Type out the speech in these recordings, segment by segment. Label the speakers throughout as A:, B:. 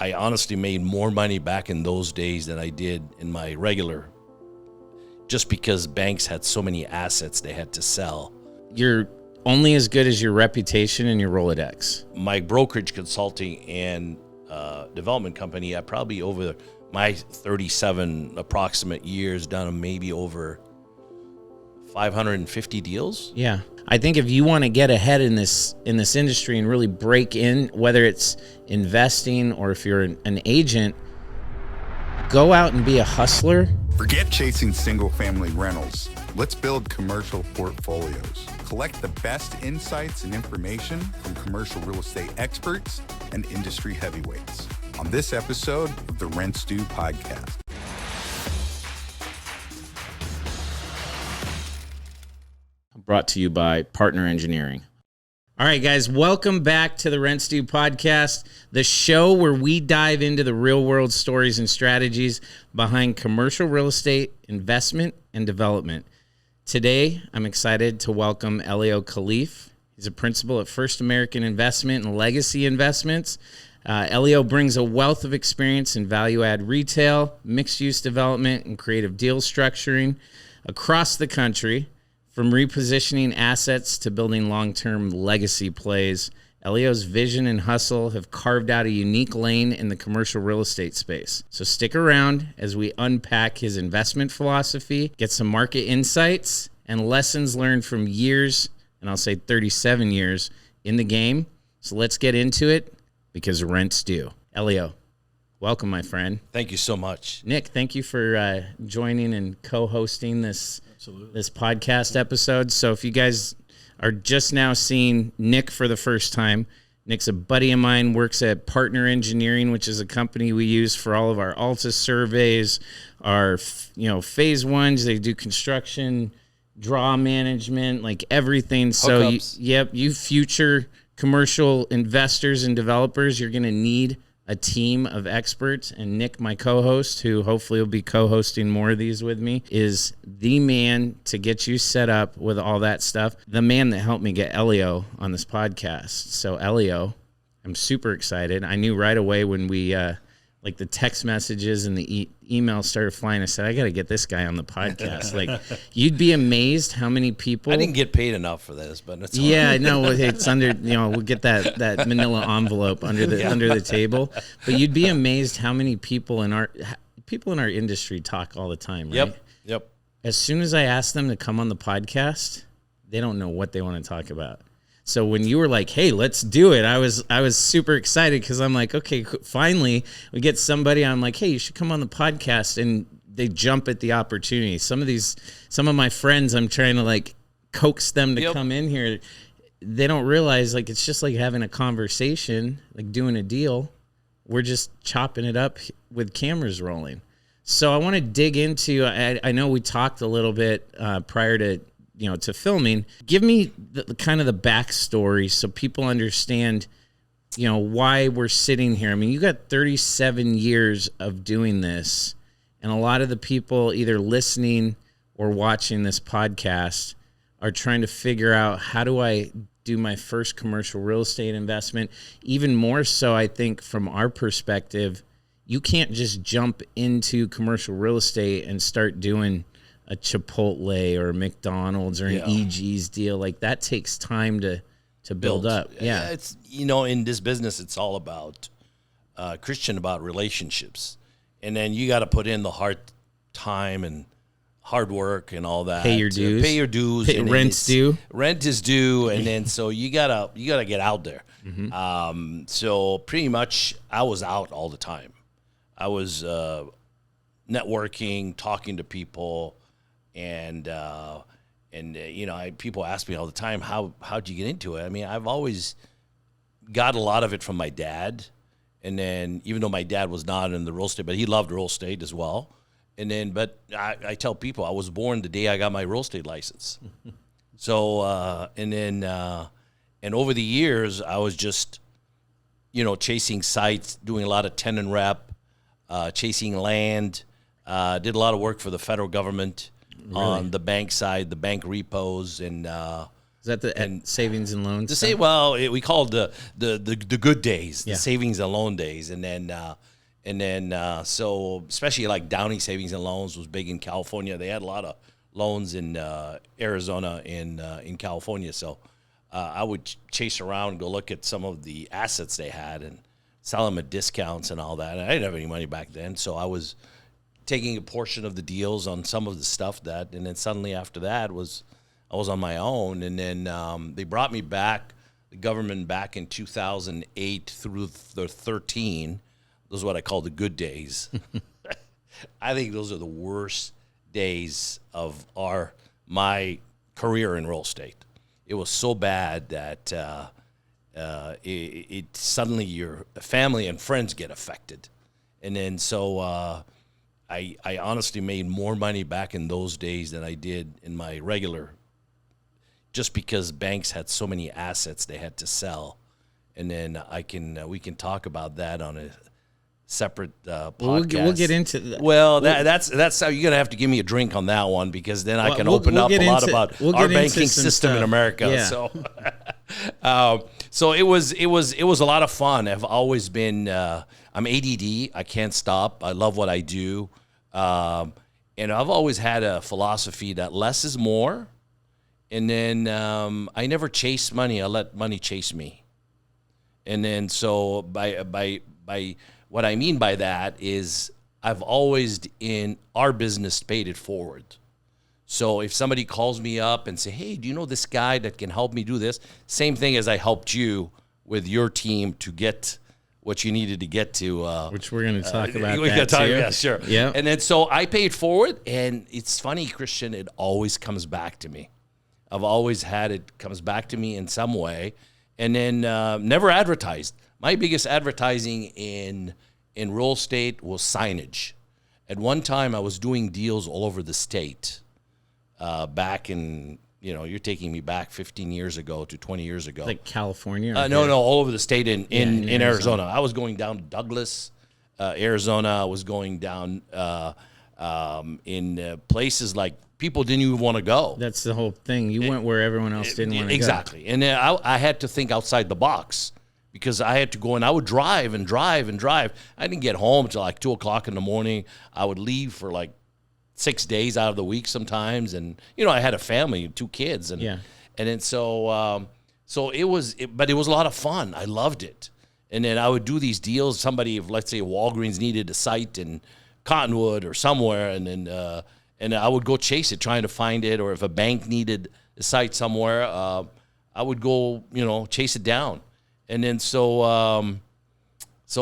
A: I honestly made more money back in those days than I did in my regular, just because banks had so many assets they had to sell.
B: You're only as good as your reputation and your Rolodex.
A: My brokerage, consulting, and development company, I probably over my 37 approximate years done maybe over 550 deals.
B: Yeah. I think if you want to get ahead in this industry and really break in, whether it's investing or if you're an agent, go out and be a hustler.
C: Forget chasing single-family rentals. Let's build commercial portfolios. Collect the best insights and information from commercial real estate experts and industry heavyweights on this episode of the Rent Stew podcast.
B: Brought to you by Partner Engineering. All right, guys, welcome back to the Rent Stew podcast, the show where we dive into the real-world stories and strategies behind commercial real estate investment and development. Today, I'm excited to welcome Elio Khalife. He's a principal at First American Investment and Legacy Investments. Elio brings a wealth of experience in value-add retail, mixed-use development, and creative deal structuring across the country. From repositioning assets to building long-term legacy plays, Elio's vision and hustle have carved out a unique lane in the commercial real estate space. So stick around as we unpack his investment philosophy, get some market insights, and lessons learned from years, and I'll say 37 years, in the game. So let's get into it, because rent's due. Elio, welcome, my friend.
A: Thank you so much.
B: Nick, thank you for joining and co-hosting this podcast episode. So if you guys are just now seeing Nick for the first time, Nick's a buddy of mine, works at Partner Engineering, which is a company we use for all of our Alta surveys, our phase ones. They do construction, draw management, like everything. So you future commercial investors and developers, you're going to need a team of experts, and Nick, my co-host, who hopefully will be co-hosting more of these with me, is the man to get you set up with all that stuff. The man that helped me get Elio on this podcast. So Elio, I'm super excited. I knew right away when we, like the text messages and the emails started flying, I said, I got to get this guy on the podcast. Like, you'd be amazed how many people.
A: I didn't get paid enough for this, but it's
B: yeah, no, it's under, we'll get that manila envelope under the table. But you'd be amazed how many people in our industry talk all the time, right?
A: Yep.
B: As soon as I ask them to come on the podcast, they don't know what they want to talk about. So when you were like, hey, let's do it, I was super excited because I'm like, okay, finally we get somebody. I'm like, hey, you should come on the podcast. And they jump at the opportunity. Some of my friends, I'm trying to like coax them to come in here. They don't realize like it's just like having a conversation, like doing a deal. We're just chopping it up with cameras rolling. So I want to dig into, I know we talked a little bit prior to filming. Give me the kind of the backstory so people understand, why we're sitting here. I mean, you got 37 years of doing this, and a lot of the people either listening or watching this podcast are trying to figure out, how do I do my first commercial real estate investment? Even more so, I think, from our perspective, you can't just jump into commercial real estate and start doing a Chipotle or a McDonald's or an EG's deal. Like, that takes time to build up. Yeah.
A: It's, in this business, it's all about, Christian, about relationships. And then you got to put in the hard time and hard work and all that.
B: Pay your dues. Rent's due.
A: Rent is due. And then, so you gotta get out there. Mm-hmm. So pretty much I was out all the time. I was, networking, talking to people. And people ask me all the time, how'd you get into it? I mean, I've always got a lot of it from my dad. And then, even though my dad was not in the real estate, but he loved real estate as well. And then, but I tell people I was born the day I got my real estate license. So, and over the years, I was just, chasing sites, doing a lot of tenant rep, chasing land, did a lot of work for the federal government. Really? On the bank side, the bank repos, and
B: Is that the savings and loans?
A: To say, well, we called the good days, the
B: Yeah.
A: savings and loan days, and then so especially like Downey Savings and Loans was big in California. They had a lot of loans in Arizona in California, so I would chase around and go look at some of the assets they had and sell them at discounts and all that. And I didn't have any money back then, so I was taking a portion of the deals on some of the stuff and then suddenly after that I was on my own, and then they brought me back, the government back in 2008 through the 13. Those are what I call the good days. I think those are the worst days of my career in real estate. It was so bad that it suddenly your family and friends get affected, and then so I honestly made more money back in those days than I did in my regular. Just because banks had so many assets they had to sell, and then we can talk about that on a separate podcast.
B: We'll get into that.
A: Well, that's how you're gonna have to give me a drink on that one, because then I can open up a lot about our banking system in America.
B: Yeah.
A: So it was a lot of fun. I've always been I'm ADD. I can't stop. I love what I do, and I've always had a philosophy that less is more. And then I never chase money. I let money chase me. And then so by what I mean by that is I've always in our business paid it forward. So if somebody calls me up and say, hey, do you know this guy that can help me do this? Same thing as I helped you with your team to get what you needed to get to.
B: Which we're going to talk about
A: we
B: that
A: talk,
B: too.
A: yeah, sure.
B: Yeah.
A: And then so I paid forward, and it's funny, Christian, it always comes back to me. I've always had it comes back to me in some way, and then never advertised. My biggest advertising in real estate was signage. At one time, I was doing deals all over the state. Back in, you're taking me back 15 years ago to 20 years ago.
B: Like California?
A: No, all over the state in Arizona. I was going down to Douglas, Arizona. I was going down in places like people didn't even want to go.
B: That's the whole thing. You went where everyone else didn't want to go.
A: Exactly. And then I had to think outside the box, because I had to go, and I would drive and drive and drive. I didn't get home until like 2 o'clock in the morning. I would leave for like 6 days out of the week sometimes. And, I had a family, 2 kids. And then so it was a lot of fun. I loved it. And then I would do these deals. Somebody, if let's say Walgreens needed a site in Cottonwood or somewhere, and then and I would go chase it, trying to find it. Or if a bank needed a site somewhere, I would go, chase it down. And then so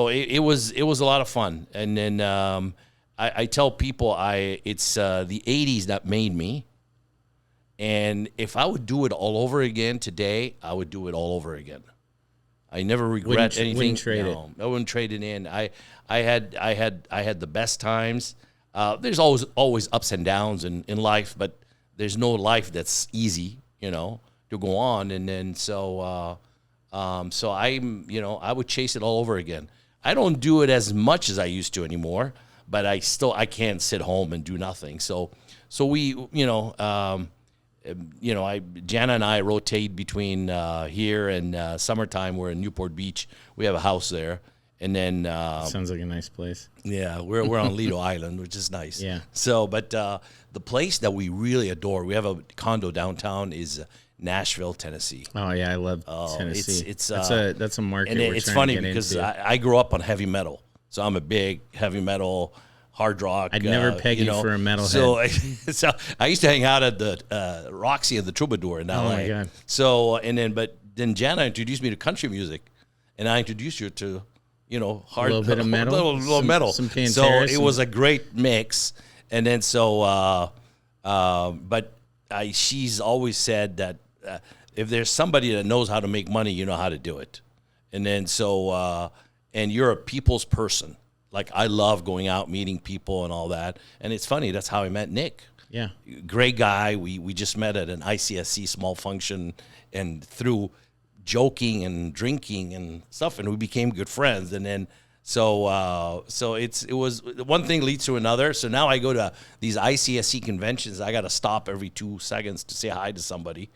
A: it was a lot of fun. And then I tell people it's the 80s that made me. And if I would do it all over again today, I would do it all over again. I never regret anything.
B: Wouldn't trade it.
A: I wouldn't trade it in. I had the best times. There's always ups and downs in life, but there's no life that's easy, to go on. And then so I would chase it all over again. I don't do it as much as I used to anymore, but I can't sit home and do nothing. So we, Jana and I rotate between here and summertime. We're in Newport Beach. We have a house there. And then
B: sounds like a nice place.
A: Yeah, we're on Lido Island, which is nice.
B: Yeah.
A: So, but the place that we really adore, we have a condo downtown, is Nashville, Tennessee.
B: Oh yeah, I love Tennessee.
A: It's
B: that's a market.
A: And
B: we're
A: it's
B: trying
A: funny
B: to get
A: because
B: into.
A: I grew up on heavy metal, so I'm a big heavy metal, hard rock.
B: I'd never peg you for a metalhead.
A: So I used to hang out at the Roxy and the Troubadour in LA.
B: Oh my God.
A: So but then Jana introduced me to country music, and I introduced her to hard,
B: a little bit of metal,
A: little metal.
B: Some Pantera,
A: so it was a great mix. And then but she's always said that if there's somebody that knows how to make money, you know how to do it. And then and you're a people's person. Like, I love going out, meeting people and all that. And it's funny, that's how I met Nick.
B: Yeah.
A: Great guy. We just met at an ICSC small function, and through joking and drinking and stuff, and we became good friends. And then so it was one thing leads to another. So now I go to these ICSC conventions. I got to stop every 2 seconds to say hi to somebody.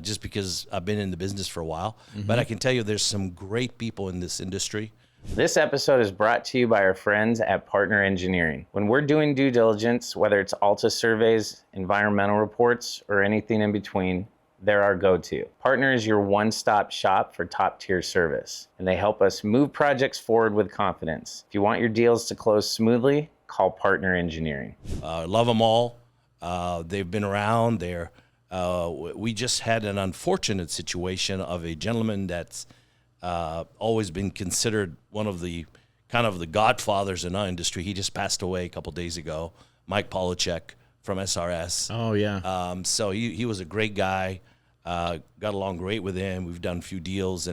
A: just because I've been in the business for a while. But I can tell you there's some great people in this industry.
B: This episode is brought to you by our friends at Partner Engineering. When we're doing due diligence, whether it's Alta surveys, environmental reports, or anything in between, they're our go-to. Partner is your one-stop shop for top-tier service, and they help us move projects forward with confidence. If you want your deals to close smoothly, call Partner Engineering.
A: Love them all. They've been around. We just had an unfortunate situation of a gentleman that's always been considered one of the kind of the godfathers in our industry. He just passed away a couple days ago, Mike Polachek from SRS.
B: Oh, yeah.
A: So he was a great guy. Got along great with him. We've done a few deals,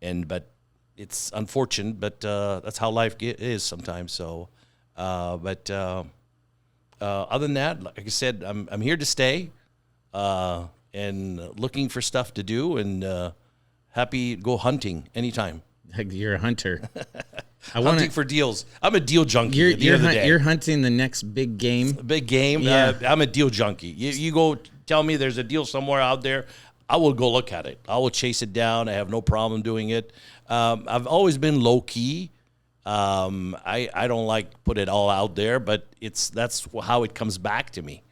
A: but it's unfortunate, but that's how life is sometimes. So, other than that, like I said, I'm here to stay, and looking for stuff to do, and happy to go hunting anytime.
B: You're a hunter.
A: Hunting for deals. I'm a deal junkie.
B: You're hunting the next big game.
A: Big game.
B: Yeah.
A: I'm a deal junkie. You go tell me there's a deal somewhere out there, I will go look at it. I will chase it down. I have no problem doing it. I've always been low key. I don't like put it all out there, but that's how it comes back to me.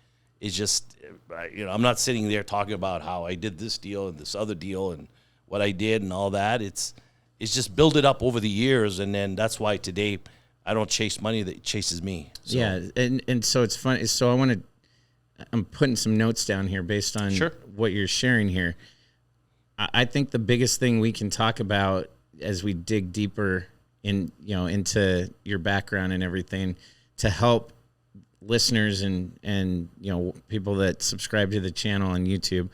A: It's just, I'm not sitting there talking about how I did this deal and this other deal and what I did and all that. It's just build it up over the years, and then that's why today I don't chase money, that chases me. So.
B: Yeah, and so it's funny. So I'm putting some notes down here based on what you're sharing here. I think the biggest thing we can talk about as we dig deeper into your background and everything to help listeners and people that subscribe to the channel on YouTube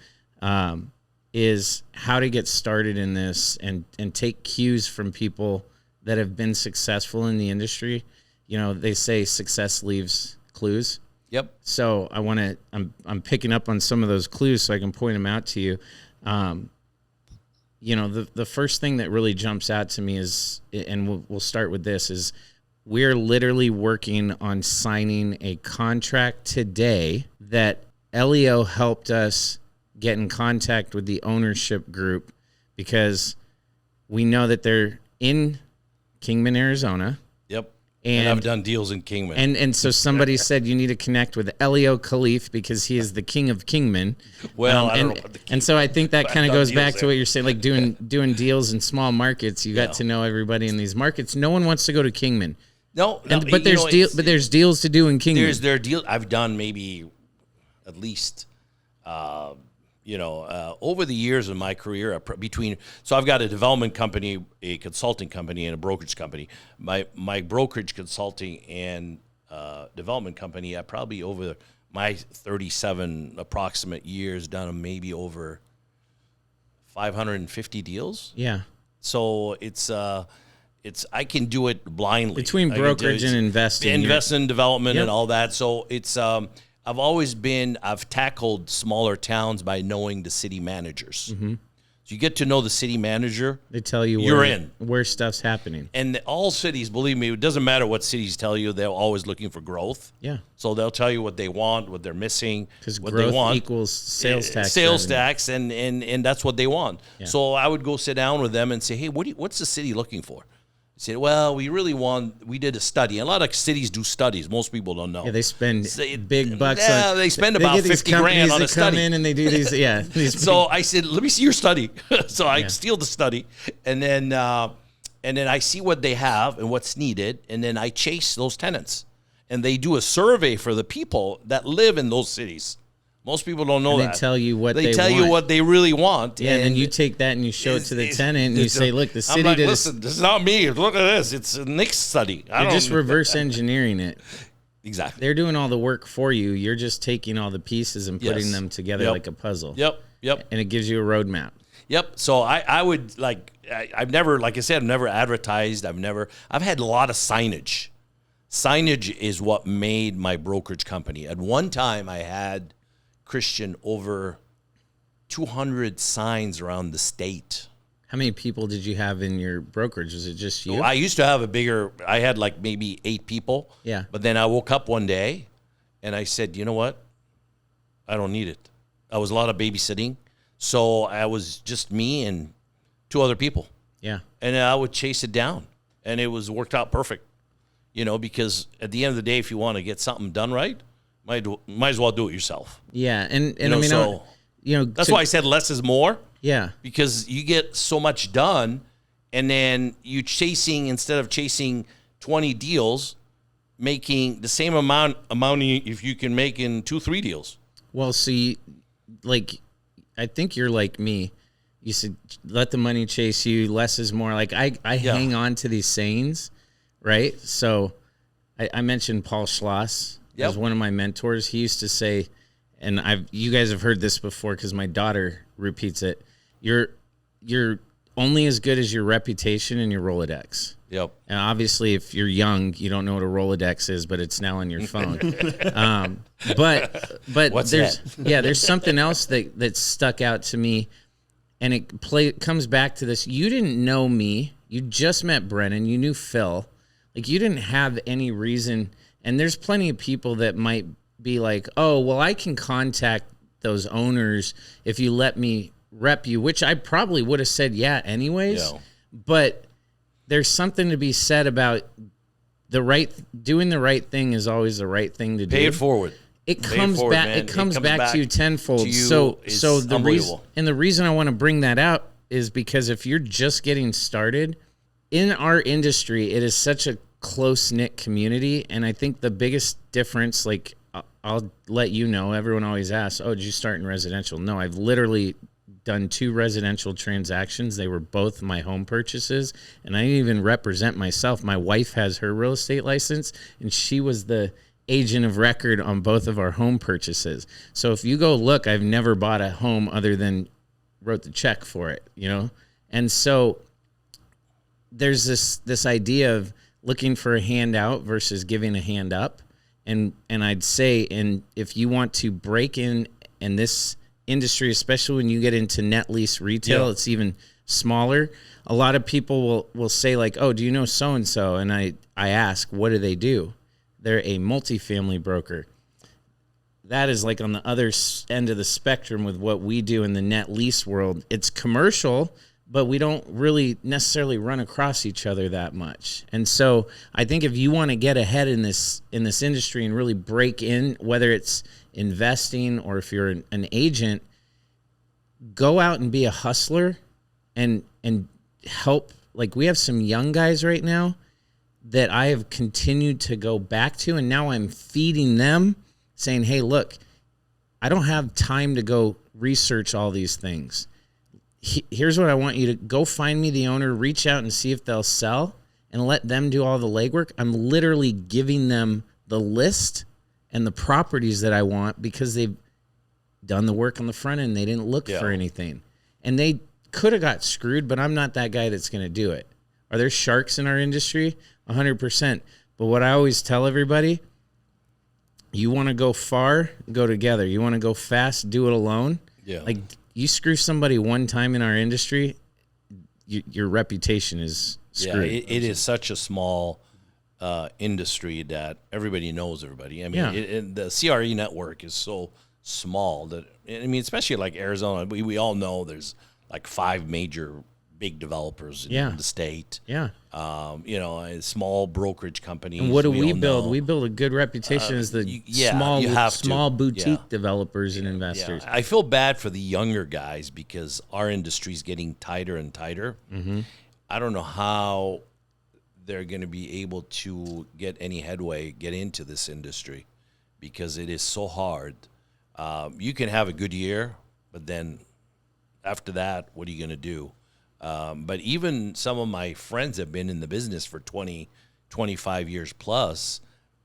B: is how to get started in this and take cues from people that have been successful in the industry. They say success leaves clues.
A: Yep.
B: So I'm picking up on some of those clues so I can point them out to you. The first thing that really jumps out to me is, and we'll start with this, is we're literally working on signing a contract today that Elio helped us get in contact with the ownership group because we know that they're in Kingman, Arizona.
A: Yep. And I've done deals in Kingman.
B: And so somebody said you need to connect with Elio Khalife because he is the king of Kingman.
A: Well, I don't know.
B: And so I think that kind of goes back to what you're saying, like doing deals in small markets. You got to know everybody in these markets. No one wants to go to Kingman.
A: No,
B: but there's deals to do in Kingman.
A: There are deals. I've done maybe at least over the years of my career, so I've got a development company, a consulting company, and a brokerage company. My brokerage, consulting, and development company, I probably over my 37 approximate years done maybe over 550 deals.
B: Yeah.
A: So it's I can do it blindly
B: between brokerage and investing,
A: in development and all that. So it's I've tackled smaller towns by knowing the city managers. Mm-hmm. So you get to know the city manager.
B: They tell you where stuff's happening.
A: And all cities, believe me, it doesn't matter what cities tell you, they're always looking for growth.
B: Yeah.
A: So they'll tell you what they want, what they're missing, what
B: growth
A: they want.
B: Equals sales tax.
A: Sales tax, and that's what they want.
B: Yeah.
A: So I would go sit down with them and say, hey, what's the city looking for? I said, well, we did a study. A lot of cities do studies. Most people don't know.
B: Yeah, they spend big bucks.
A: Yeah, they spend about 50 grand on a study.
B: Come in and they do these. Yeah.
A: So I said, let me see your study. So I steal the study, and then I see what they have and what's needed, and then I chase those tenants, and they do a survey for the people that live in those cities. Most people don't know that.
B: They tell you what
A: they tell you what they really want.
B: Yeah, and then you take that and you show it to the tenant and you say, look, the city did
A: listen, this is not me. Look at this. It's Nick's study.
B: You're just reverse engineering it.
A: Exactly.
B: They're doing all the work for you. You're just taking all the pieces and putting them together like a puzzle.
A: Yep.
B: And it gives you a roadmap.
A: Yep. So I would I've never, like I said, I've never advertised. I've had a lot of signage. Signage is what made my brokerage company. At one time I had, Christian, over 200 signs around the state.
B: How many people did you have in your brokerage? Was it just you?
A: So I used to have I had like maybe 8 people.
B: Yeah.
A: But then I woke up one day and I said, you know what? I don't need it. I was a lot of babysitting. So I was just me and 2 other people.
B: Yeah.
A: And I would chase it down. And it worked out perfect. Because at the end of the day, if you want to get something done right, might as well do it yourself.
B: Yeah. And I mean,
A: that's why I said less is more.
B: Yeah.
A: Because you get so much done, and then instead of chasing 20 deals, making the same amount if you can make in 2-3 deals.
B: Well, see, I think you're like me. You said, let the money chase you, less is more. Like I hang on to these sayings, right? So I mentioned Paul Schloss as one of my mentors. He used to say, and you guys have heard this before because my daughter repeats it. You're only as good as your reputation and your Rolodex.
A: Yep.
B: And obviously, if you're young, you don't know what a Rolodex is, but it's now on your phone. But
A: What's
B: there's something else that stuck out to me, and it comes back to this. You didn't know me. You just met Brennan. You knew Phil. Like, you didn't have any reason. And there's plenty of people that might be like, oh, well, I can contact those owners if you let me rep you, which I probably would have said yeah anyways. Yeah. But there's something to be said about doing the right thing is always the right thing to do.
A: Pay it forward.
B: It comes back to you tenfold. So the reason I want to bring that out is because if you're just getting started in our industry, it is such a close-knit community. And I think the biggest difference, like I'll let you know, everyone always asks, oh, did you start in residential? No, I've literally done 2 residential transactions. They were both my home purchases, and I didn't even represent myself. My wife has her real estate license, and she was the agent of record on both of our home purchases. So if you go look, I've never bought a home other than wrote the check for it, And so there's this idea of looking for a handout versus giving a hand up. And I'd say, and if you want to break in this industry, especially when you get into net lease retail, it's even smaller. A lot of people will say like, oh, do you know so-and-so? And I ask, what do they do? They're a multifamily broker. That is like on the other end of the spectrum with what we do in the net lease world. It's commercial, but we don't really necessarily run across each other that much. And so I think if you want to get ahead in this industry and really break in, whether it's investing or if you're an agent, go out and be a hustler and help. Like, we have some young guys right now that I have continued to go back to, and now I'm feeding them saying, hey, look, I don't have time to go research all these things. Here's what I want you to go find me the owner, reach out and see if they'll sell, and let them do all the legwork. I'm literally giving them the list and the properties that I want because they've done the work on the front end. They didn't look for anything. And they could have got screwed, but I'm not that guy that's going to do it. Are there sharks in our industry? 100%. But what I always tell everybody, you want to go far, go together. You want to go fast, do it alone. Yeah. Like, you screw somebody one time in our industry, your reputation is screwed.
A: Yeah, it is such a small industry that everybody knows everybody. I mean, the CRE network is so small that, I mean, especially like Arizona, we all know there's like 5 major big developers in the state. Yeah. Small brokerage companies.
B: And what do we build? We build a good reputation as the small boutique developers and investors.
A: Yeah. I feel bad for the younger guys because our industry is getting tighter and tighter. Mm-hmm. I don't know how they're going to be able to get any headway, get into this industry, because it is so hard. You can have a good year, but then after that, what are you going to do? But even some of my friends have been in the business for 20, 25 years plus.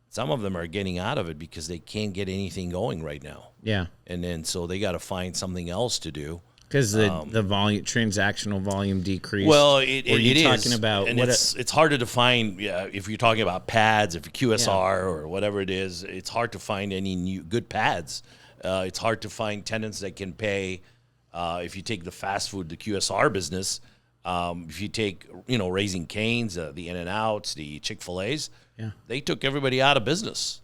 A: Some of them are getting out of it because they can't get anything going right now. Yeah. And then so they got to find something else to do.
B: Because the volume, transactional volume decreased.
A: Well, it is. Talking about, and it's hard to define. Yeah, if you're talking about pads, if QSR or whatever it is, it's hard to find any new good pads. It's hard to find tenants that can pay. If you take the fast food, the QSR business, if you take, Raising Cane's, the In-N-Outs, the Chick-fil-A's, they took everybody out of business.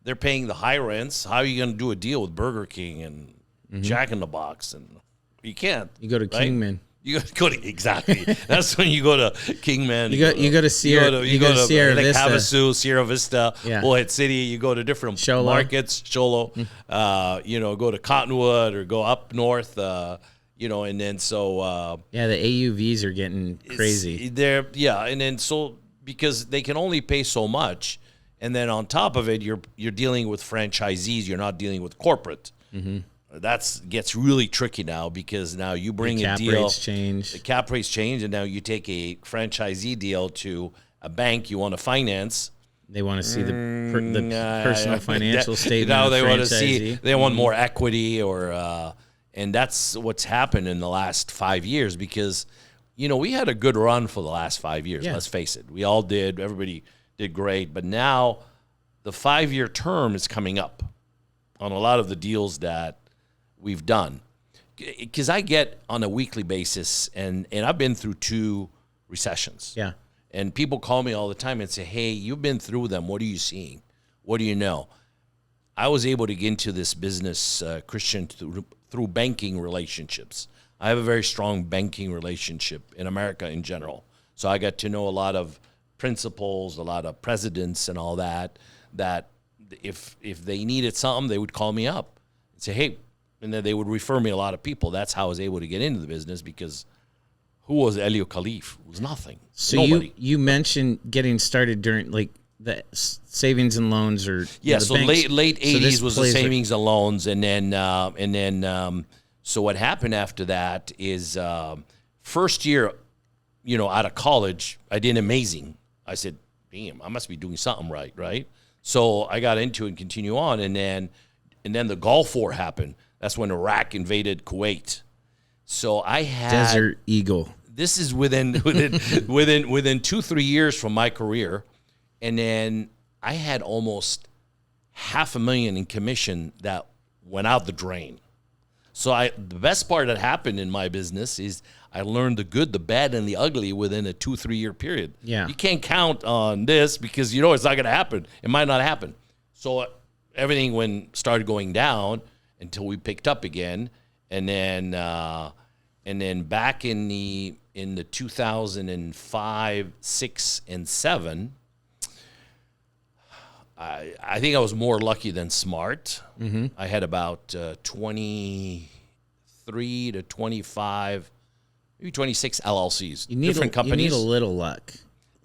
A: They're paying the high rents. How are you going to do a deal with Burger King and Jack in the Box? And You can't.
B: You go to
A: right?
B: Kingman.
A: You go to exactly. That's when you go to Kingman.
B: You go to Sierra. You go to Sierra
A: like
B: Vista.
A: Havasu, Sierra Vista,
B: Yeah.
A: Bullhead City. You go to different
B: Sholo.
A: markets. Sholo. Go to Cottonwood or go up north. And then so.
B: Yeah, the AUVs are getting crazy.
A: And then so because they can only pay so much, and then on top of it, you're dealing with franchisees. You're not dealing with corporate. Mm-hmm. That gets really tricky now because now you bring a deal. The cap rates change, and now you take a franchisee deal to a bank you want to finance.
B: They want to see the personal financial statement.
A: Now they want to
B: see.
A: They want more equity, and that's what's happened in the last 5 years because, we had a good run for the last 5 years. Yeah. Let's face it, we all did. Everybody did great, but now the 5-year term is coming up on a lot of the deals that we've done, because I get on a weekly basis, and I've been through 2 recessions.
B: Yeah.
A: And people call me all the time and say, hey, you've been through them. What are you seeing? What do you know? I was able to get into this business, Christian, through banking relationships. I have a very strong banking relationship in America in general. So I got to know a lot of principals, a lot of presidents and all that if they needed something, they would call me up and say, hey, and then they would refer me a lot of people. That's how I was able to get into the business, because who was Elio Khalife? It was nothing.
B: So
A: Nobody.
B: you mentioned getting started during like the savings and loans, or
A: so late 80s was the savings and loans, and then so what happened after that is first year, out of college, I did amazing. I said, damn, I must be doing something right? So I got into it and continue on, and then the Gulf War happened. That's when Iraq invaded Kuwait. So I had
B: Desert Eagle.
A: This is within 2-3 years from my career, and then I had almost $500,000 in commission that went out the drain. So the best part that happened in my business is I learned the good, the bad, and the ugly within a 2-3 year period.
B: Yeah,
A: you can't count on this because it's not going to happen. It might not happen. So everything started going down until we picked up again, and then back in the 2005, 6, and 7, I think I was more lucky than smart. Mm-hmm. I had about 23 to 25, maybe 26 LLCs, different companies.
B: You need a little luck.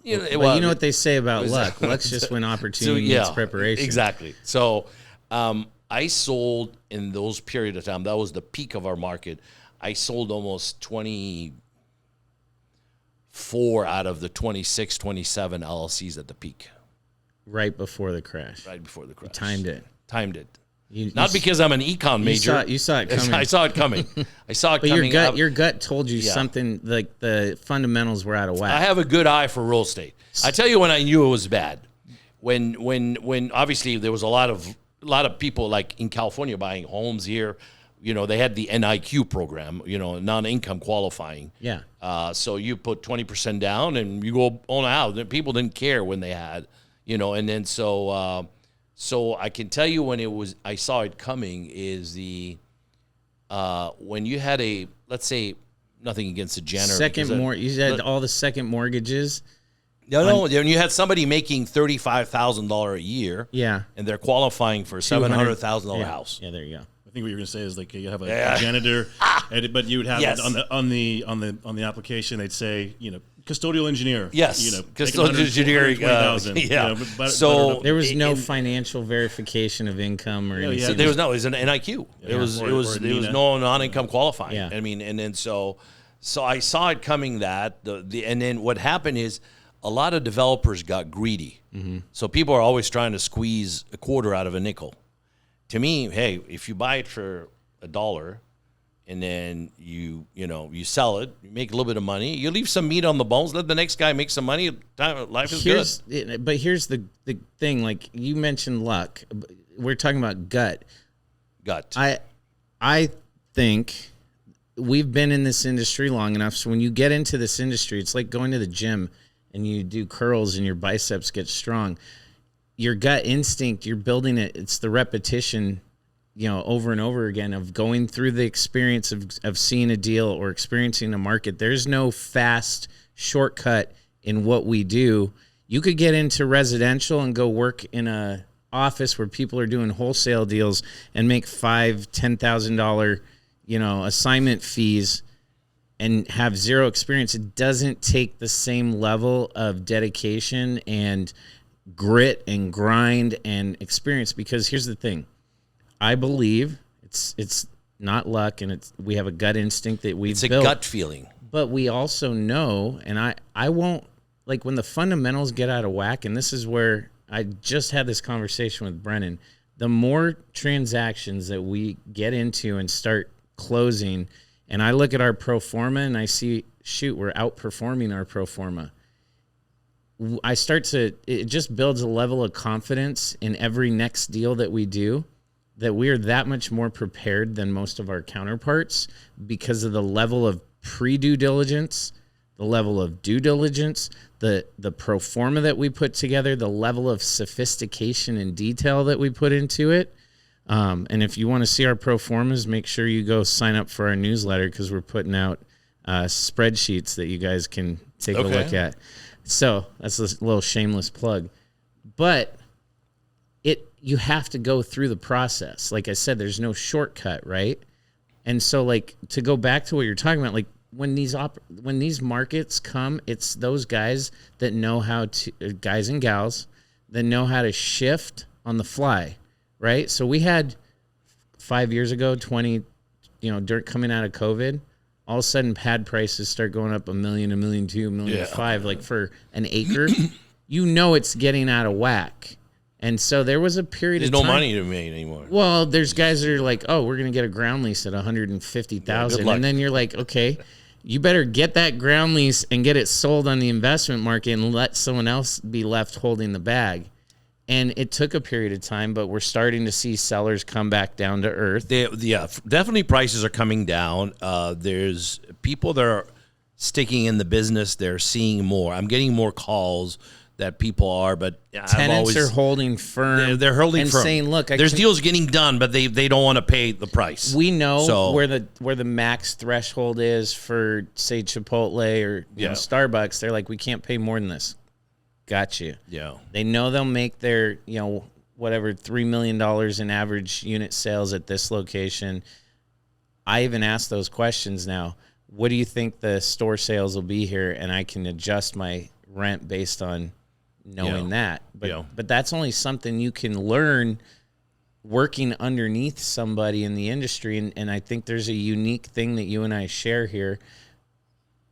B: You know what they say about luck. Luck's just when opportunity meets preparation.
A: Exactly. So I sold in those period of time. That was the peak of our market. I sold almost 24 out of the 26, 27 LLCs at the peak.
B: Right before the crash.
A: You
B: timed it.
A: Not because I'm an econ major.
B: You saw it coming.
A: I saw it coming. But
B: your gut told you something, like the fundamentals were out of whack.
A: I have a good eye for real estate. I tell you when I knew it was bad. When obviously there was a lot of people like in California buying homes here. They had the NIQ program, non-income qualifying.
B: Yeah.
A: So you put 20% down and you go on out. People didn't care when they had, and then so I can tell you when I saw it coming is when you had let's say, nothing against the janitor.
B: You had all the second mortgages.
A: No, when you had somebody making $35,000 a year.
B: Yeah.
A: And they're qualifying for a $700,000 house.
B: Yeah, there you go.
D: I think what you're going to say is like you have a janitor, but you would have it on the application. They'd say custodial engineer.
A: Yes, custodial engineering.
B: So there was no financial verification of income or anything.
A: So there was no. It was an NIQ. It was no non-income qualifying.
B: Yeah.
A: I mean, and then so I saw it coming and then what happened is a lot of developers got greedy. Mm-hmm. So people are always trying to squeeze a quarter out of a nickel. To me, hey, if you buy it for $1 and then you sell it, you make a little bit of money, you leave some meat on the bones, let the next guy make some money, life is good.
B: But here's the thing, like you mentioned luck. We're talking about gut. I think we've been in this industry long enough, so when you get into this industry, it's like going to the gym and you do curls and your biceps get strong. Your gut instinct, you're building it. It's the repetition over and over again of going through the experience of seeing a deal or experiencing a market. There's no fast shortcut in what we do. You could get into residential and go work in a office where people are doing wholesale deals and make $5,000-$10,000, assignment fees and have zero experience. It doesn't take the same level of dedication and grit and grind and experience, because here's the thing. I believe it's not luck, and we have a gut instinct that we've built. It's a
A: gut feeling.
B: But we also know, and I won't, like when the fundamentals get out of whack, and this is where I just had this conversation with Brennan, the more transactions that we get into and start closing, and I look at our pro forma and I see, shoot, we're outperforming our pro forma. It just builds a level of confidence in every next deal that we do, that we are that much more prepared than most of our counterparts because of the level of pre-due diligence, the level of due diligence, the pro forma that we put together, the level of sophistication and detail that we put into it. And if you want to see our pro formas, make sure you go sign up for our newsletter, because we're putting out spreadsheets that you guys can take a look at. So that's a little shameless plug. But you have to go through the process. Like I said, there's no shortcut, right? And so, like, to go back to what you're talking about, like when these markets come, it's those guys that know how to, guys and gals, that know how to shift on the fly, right? So we had 5 years ago, coming out of COVID, all of a sudden pad prices start going up $1 million, $1.2 million, $1.5 million, like for an acre. It's getting out of whack. And so there was a period of time.
A: There's no money to make anymore.
B: Well, there's guys that are like, oh, we're going to get a ground lease at $150,000. And then you're like, okay, you better get that ground lease and get it sold on the investment market and let someone else be left holding the bag. And it took a period of time, but we're starting to see sellers come back down to earth.
A: Definitely prices are coming down. There's people that are sticking in the business. They're seeing more. I'm getting more calls that people are, but
B: tenants are holding firm.
A: They're holding
B: and
A: firm,
B: saying, "Look,
A: there's deals getting done, but they don't want to pay the price."
B: We know where the max threshold is for, say, Chipotle or Starbucks. They're like, we can't pay more than this. Got you.
A: Yeah.
B: They know they'll make their whatever $3 million in average unit sales at this location. I even ask those questions now. What do you think the store sales will be here? And I can adjust my rent based on knowing that. But that's only something you can learn working underneath somebody in the industry. And I think there's a unique thing that you and I share here.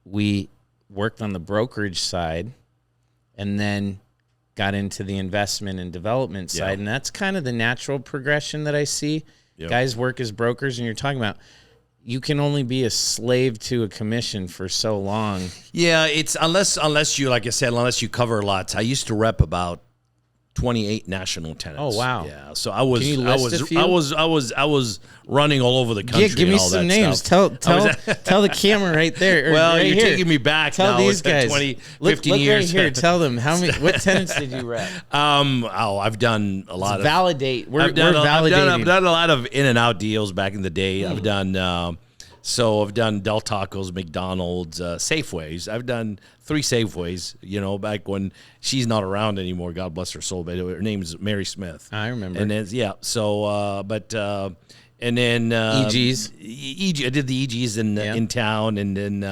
B: We worked on the brokerage side and then got into the investment and development side. And that's kind of the natural progression that I see. Guys work as brokers, and you're talking about you can only be a slave to a commission for so long.
A: Yeah, it's unless you, like I said, unless you cover lots. I used to rep about 28 national tenants.
B: Oh wow!
A: Yeah, so I was running all over the country.
B: Yeah, give me some names.
A: Stuff.
B: Tell the camera right there.
A: Well,
B: right
A: you're
B: here.
A: taking me back.
B: Tell
A: now.
B: these guys.
A: 20, 15
B: look
A: years.
B: Right here. Tell them what tenants did you rep?
A: I've done a lot of
B: validate.
A: I've done a lot of in and out deals back in the day. I've done Del Tacos, McDonald's, Safeways. I've done 3 Safeways, back when she's not around anymore. God bless her soul. But her name is Mary Smith.
B: I remember.
A: And then, and then
B: EGs.
A: I did the EGs in town, and then did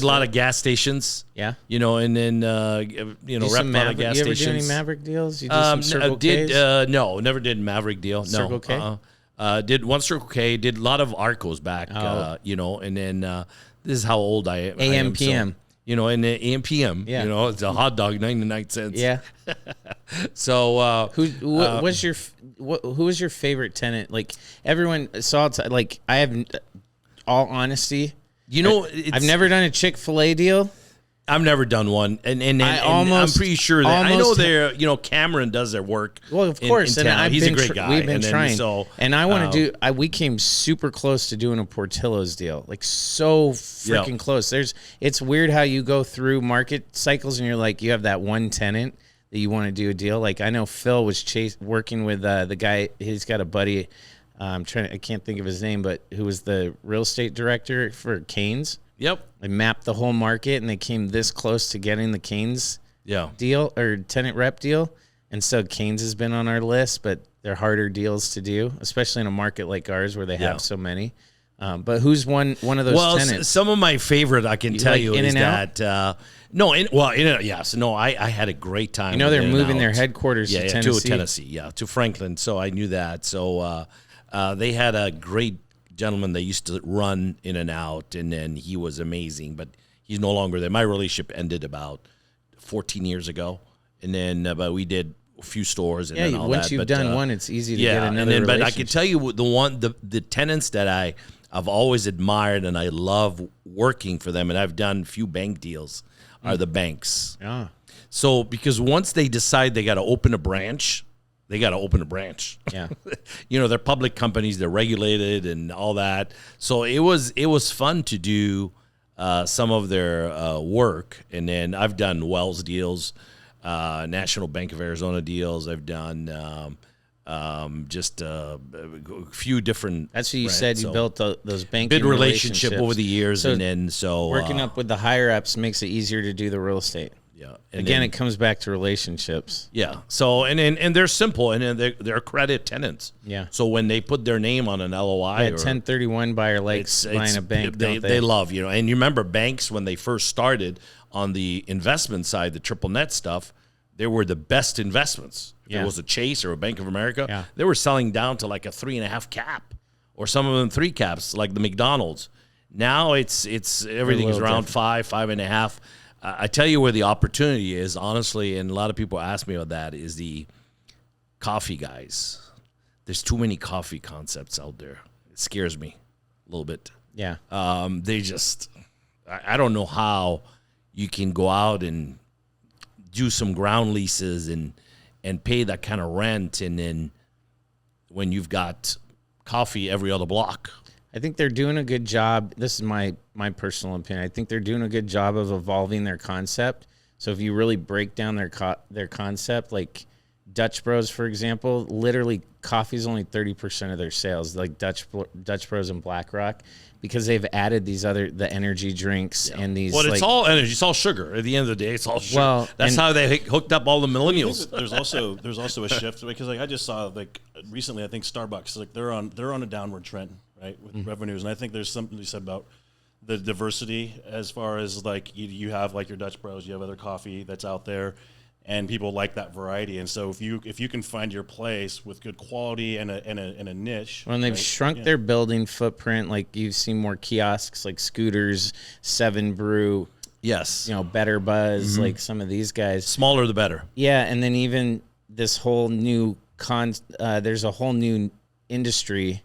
A: a lot of gas stations.
B: Yeah.
A: And then rep a lot of gas stations.
B: You ever do any Maverick deals? You did some Circle Ks?
A: No, never did Maverick deal.
B: Circle K?
A: Did one Circle K, did a lot of Arcos back, and then this is how old I am.
B: AM, PM.
A: And the AM, PM, it's a hot dog, 99 cents.
B: Yeah.
A: So,
B: who was your favorite tenant? Like everyone saw it, like I have all honesty. I've never done a Chick-fil-A deal.
A: I've never done one, and I'm pretty sure that I know they're Cameron does their work.
B: Well, of course, and
A: he's a great guy.
B: We've been trying, and I want to do. We came super close to doing a Portillo's deal, like so freaking close. It's weird how you go through market cycles, and you're like, you have that one tenant that you want to do a deal. Like I know Phil was working with the guy. He's got a buddy. I can't think of his name, but who was the real estate director for Canes.
A: Yep.
B: They mapped the whole market, and they came this close to getting the Canes deal or tenant rep deal. And so Canes has been on our list, but they're harder deals to do, especially in a market like ours where they have so many. But who's one of those tenants?
A: Some of my favorite I can tell you is that I had a great time.
B: You know they're moving their headquarters to
A: Tennessee, to Franklin. So I knew that. So they had a great gentleman that used to run In and Out, and then he was amazing, but he's no longer there. My relationship ended about 14 years ago, and then but we did a few stores and then all
B: once
A: that.
B: you've done one, it's easy to get another relationship.
A: But I can tell you the tenants that I've always admired and I love working for them, and I've done a few bank deals, are the banks.
B: Yeah.
A: So because once they decide they got to open a branch, they got to open a branch.
B: Yeah.
A: They're public companies, they're regulated and all that. So it was fun to do some of their work. And then I've done Wells deals, National Bank of Arizona deals. I've done just a few different.
B: That's what you said. You built those banking
A: big relationship over the years,
B: so working up with the higher ups makes it easier to do the real estate.
A: Yeah.
B: Again, it comes back to relationships.
A: Yeah. So and they're simple, and they're credit tenants.
B: Yeah.
A: So when they put their name on an LOI,
B: 1031 buyer likes buying a bank.
A: They love, and you remember banks when they first started on the investment side, the triple net stuff, they were the best investments. If it was a Chase or a Bank of America, they were selling down to like a 3.5 cap, or some of them 3 caps, like the McDonald's. Now it's everything is around 5.5. I tell you where the opportunity is, honestly, and a lot of people ask me about that, is the coffee guys. There's too many coffee concepts out there. It scares me a little bit.
B: Yeah.
A: They just, I don't know how you can go out and do some ground leases and pay that kind of rent, and then when you've got coffee every other block.
B: I think they're doing a good job. This is my personal opinion. I think they're doing a good job of evolving their concept. So if you really break down their concept, like Dutch Bros, for example, literally coffee is only 30% of their sales, like Dutch Bros and BlackRock, because they've added the energy drinks and these.
A: Well, it's all energy. It's all sugar. At the end of the day, it's all sugar.
B: Well,
A: that's how they hooked up all the millennials.
D: There's also a shift, because I just saw recently, I think Starbucks, they're on a downward trend, right, with revenues, and I think there's something you said about the diversity as far as you have your Dutch Bros, you have other coffee that's out there, and people like that variety. And so if you can find your place with good quality and a niche.
B: Well, and they've shrunk their building footprint. Like you've seen more kiosks, like Scooters, 7 Brew.
A: Yes.
B: Better Buzz, like some of these guys.
A: Smaller the better.
B: Yeah, and then even this whole new there's a whole new industry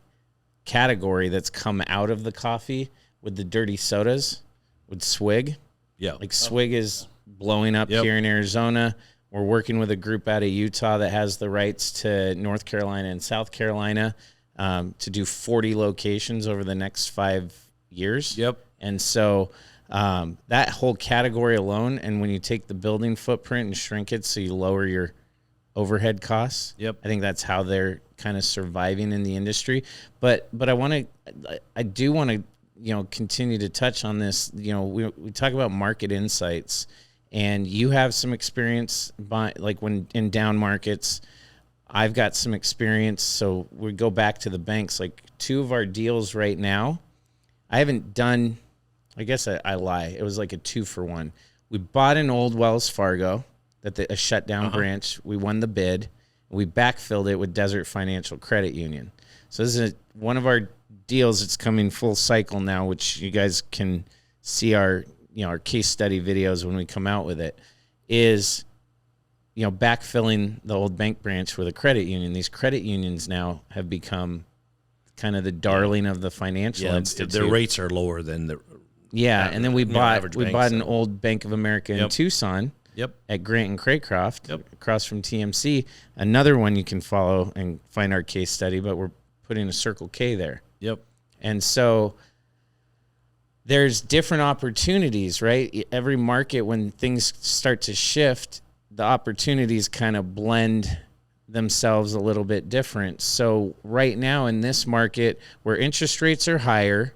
B: category that's come out of the coffee with the dirty sodas, with Swig.
A: Yeah.
B: Like Swig is blowing up here in Arizona. We're working with a group out of Utah that has the rights to North Carolina and South Carolina to do 40 locations over the next 5 years.
A: Yep.
B: And so that whole category alone, and when you take the building footprint and shrink it so you lower your overhead costs,
A: yep,
B: I think that's how they're kind of surviving in the industry. But I do want to continue to touch on this. We talk about market insights, and you have some experience when in down markets. I've got some experience, so we go back to the banks. Like 2 of our deals right now, I haven't done. I guess I lie. It was like a 2-for-1. We bought an old Wells Fargo a shutdown branch. We won the bid. We backfilled it with Desert Financial Credit Union. So this is one of our deals. It's coming full cycle now, which you guys can see our case study videos when we come out with it. Is backfilling the old bank branch with a credit union. These credit unions now have become kind of the darling of the financial institute.
A: Their rates are lower than the
B: and then we bought an old Bank of America in Tucson.
A: Yep.
B: At Grant and Craycroft, across from TMC. Another one you can follow and find our case study, but we're putting a Circle K there.
A: Yep.
B: And so there's different opportunities, right? Every market, when things start to shift, the opportunities kind of blend themselves a little bit different. So right now in this market where interest rates are higher,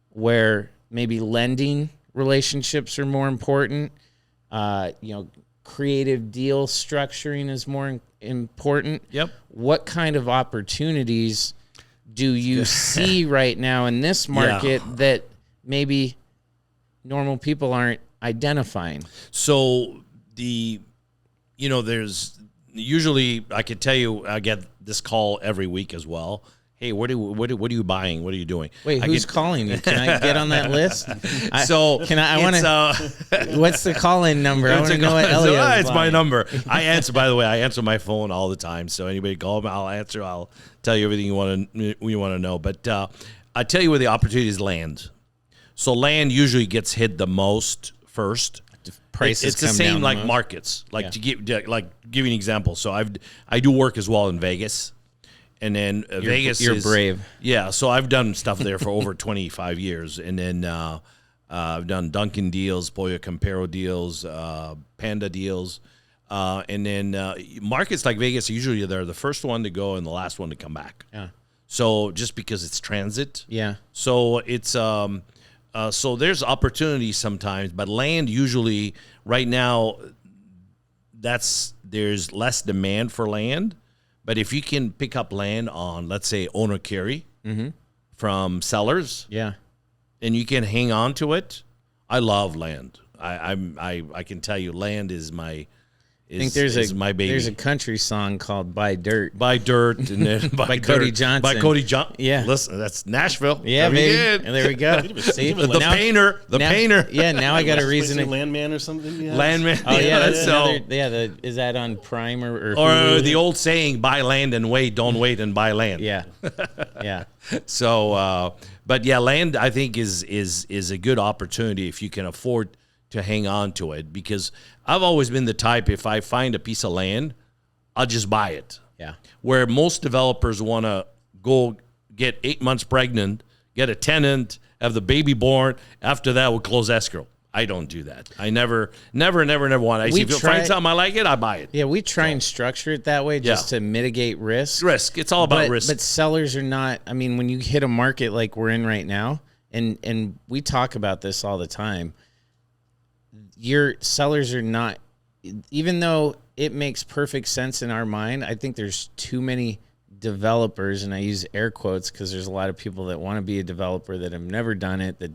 B: where maybe lending relationships are more important, creative deal structuring is more important.
A: Yep.
B: What kind of opportunities do you see right now in this market that maybe normal people aren't identifying?
A: So there's usually, I could tell you, I get this call every week as well. Hey, what are you buying? What are you doing?
B: Wait, who's calling you? Can I get on that list? What's the call-in number? I want to know what Elio is
A: It's my number. I answer my phone all the time. So anybody call me, I'll answer. I'll tell you everything you want to know. But I tell you where the opportunities land. So land usually gets hit the most first.
B: Prices
A: it's the same like markets. Like to give you an example. So I do work as well in Vegas. And then Vegas
B: you're brave.
A: Yeah, so I've done stuff there for over 25 years. And then I've done Dunkin' deals, Pollo Campero deals, Panda deals. And then markets like Vegas, usually they're the first one to go and the last one to come back.
B: Yeah.
A: So just because it's transit.
B: Yeah.
A: So it's so there's opportunities sometimes, but land usually right now there's less demand for land. But if you can pick up land on, let's say, owner carry from sellers, and you can hang on to it, I love land. I can tell you, land is my my baby.
B: There's a country song called "Buy Dirt."
A: Buy dirt, and then
B: by Cody Johnson.
A: By Cody Johnson.
B: Yeah,
A: listen, that's Nashville.
B: Yeah, baby. And there we go. See,
A: the painter.
B: Yeah, now I got a reason to
D: Landman or something. Yeah.
A: Landman.
B: Oh yeah,
A: that's
B: is that on Prime or
A: the old saying, "Buy land and wait, don't wait and buy land."
B: Yeah, yeah.
A: So, but yeah, land I think is a good opportunity if you can afford to hang on to it, because I've always been the type, if I find a piece of land, I'll just buy it.
B: Yeah.
A: Where most developers want to go get 8 months pregnant, get a tenant, have the baby born. After that, we'll close escrow. I don't do that. I never want. If you find something I like it, I buy it.
B: Yeah, we try and structure it that way just to mitigate risk.
A: It's all about risk.
B: But sellers are not. I mean, when you hit a market like we're in right now, and we talk about this all the time, your sellers are not, even though it makes perfect sense in our mind, I think there's too many developers, and I use air quotes because there's a lot of people that want to be a developer that have never done it, that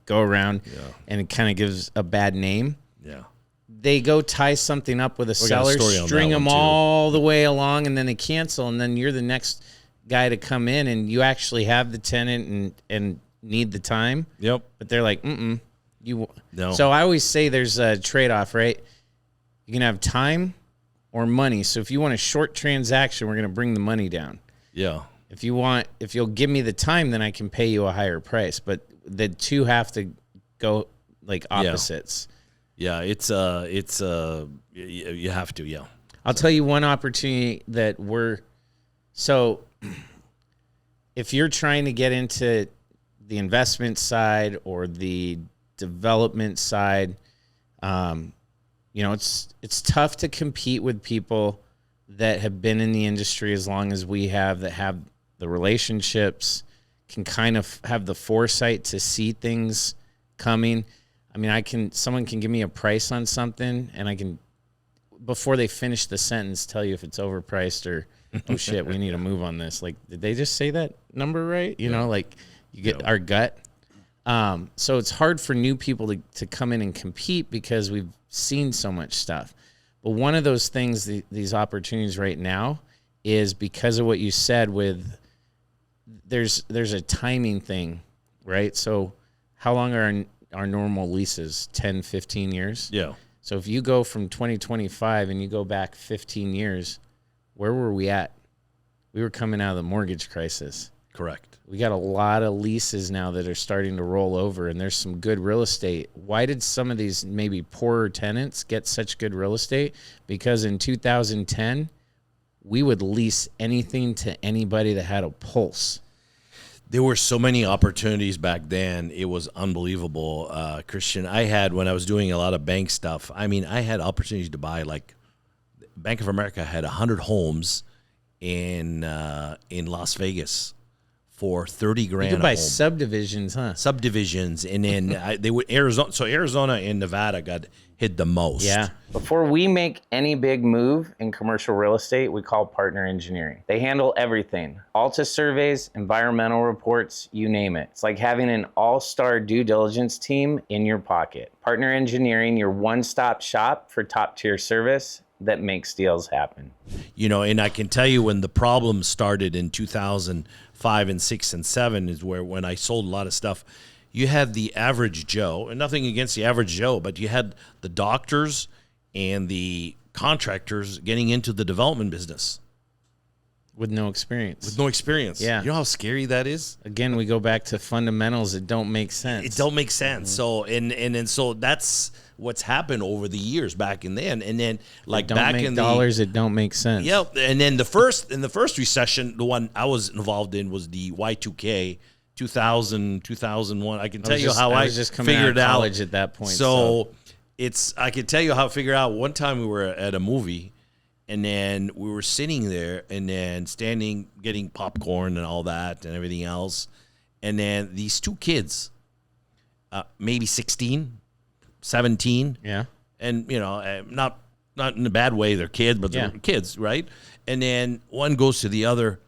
B: go around and it kind of gives a bad name.
A: Yeah.
B: They go tie something up with a seller, string them all the way along, and then they cancel, and then you're the next guy to come in, and you actually have the tenant and need the time.
A: Yep.
B: But they're like, No. So I always say there's a trade-off, right? You can have time or money. So if you want a short transaction, we're going to bring the money down.
A: Yeah.
B: If you'll give me the time, then I can pay you a higher price. But the two have to go like opposites.
A: Yeah, you have to, yeah.
B: I'll tell you one opportunity that so if you're trying to get into the investment side or the development side, it's tough to compete with people that have been in the industry as long as we have, that have the relationships, can kind of have the foresight to see things coming. I mean, someone can give me a price on something, and I can, before they finish the sentence, tell you if it's overpriced or, oh shit, we need to move on this. Like, did they just say that number right? You know, like you get our gut. So it's hard for new people to come in and compete because we've seen so much stuff. But one of those things, these opportunities right now, is because of what you said with there's a timing thing, right? So how long are our normal leases? 10, 15 years?
A: Yeah.
B: So if you go from 2025 and you go back 15 years, where were we at? We were coming out of the mortgage crisis.
A: Correct.
B: We got a lot of leases now that are starting to roll over, and there's some good real estate. Why did some of these maybe poorer tenants get such good real estate? Because in 2010, we would lease anything to anybody that had a pulse.
A: There were so many opportunities back then. It was unbelievable, Christian. I had, when I was doing a lot of bank stuff, I mean, I had opportunities to buy, like, Bank of America had 100 homes in Las Vegas for $30,000.
B: You could buy subdivisions, huh?
A: Subdivisions, and then they would Arizona. So Arizona and Nevada got hit the most.
B: Yeah.
E: Before we make any big move in commercial real estate, we call Partner Engineering. They handle everything. Alta surveys, environmental reports, you name it. It's like having an all-star due diligence team in your pocket. Partner Engineering, your one-stop shop for top-tier service that makes deals happen.
A: You know, and I can tell you when the problem started in 2005 and 6 and 7 is when I sold a lot of stuff. You had the average Joe, and nothing against the average Joe, but you had the doctors and the contractors getting into the development business.
B: With no experience.
A: With no experience.
B: Yeah.
A: You know how scary that is?
B: Again, we go back to fundamentals that don't make sense.
A: It don't make sense. So and so that's what's happened over the years back in then. And then like
B: don't
A: back
B: make
A: in
B: dollars, it don't make sense.
A: Yeah, and then the first recession, the one I was involved in was the Y2K, 2000, 2001. I can tell you how I
B: was just coming
A: figured
B: out of
A: out
B: college at that point.
A: So I can tell you how I figured out. One time we were at a movie, and then we were sitting there, and then standing, getting popcorn and all that, and everything else, and then these two kids, maybe 16, 17,
B: Yeah.
A: and you know, not in a bad way, they're kids, but they're kids, right? And then one goes to the other.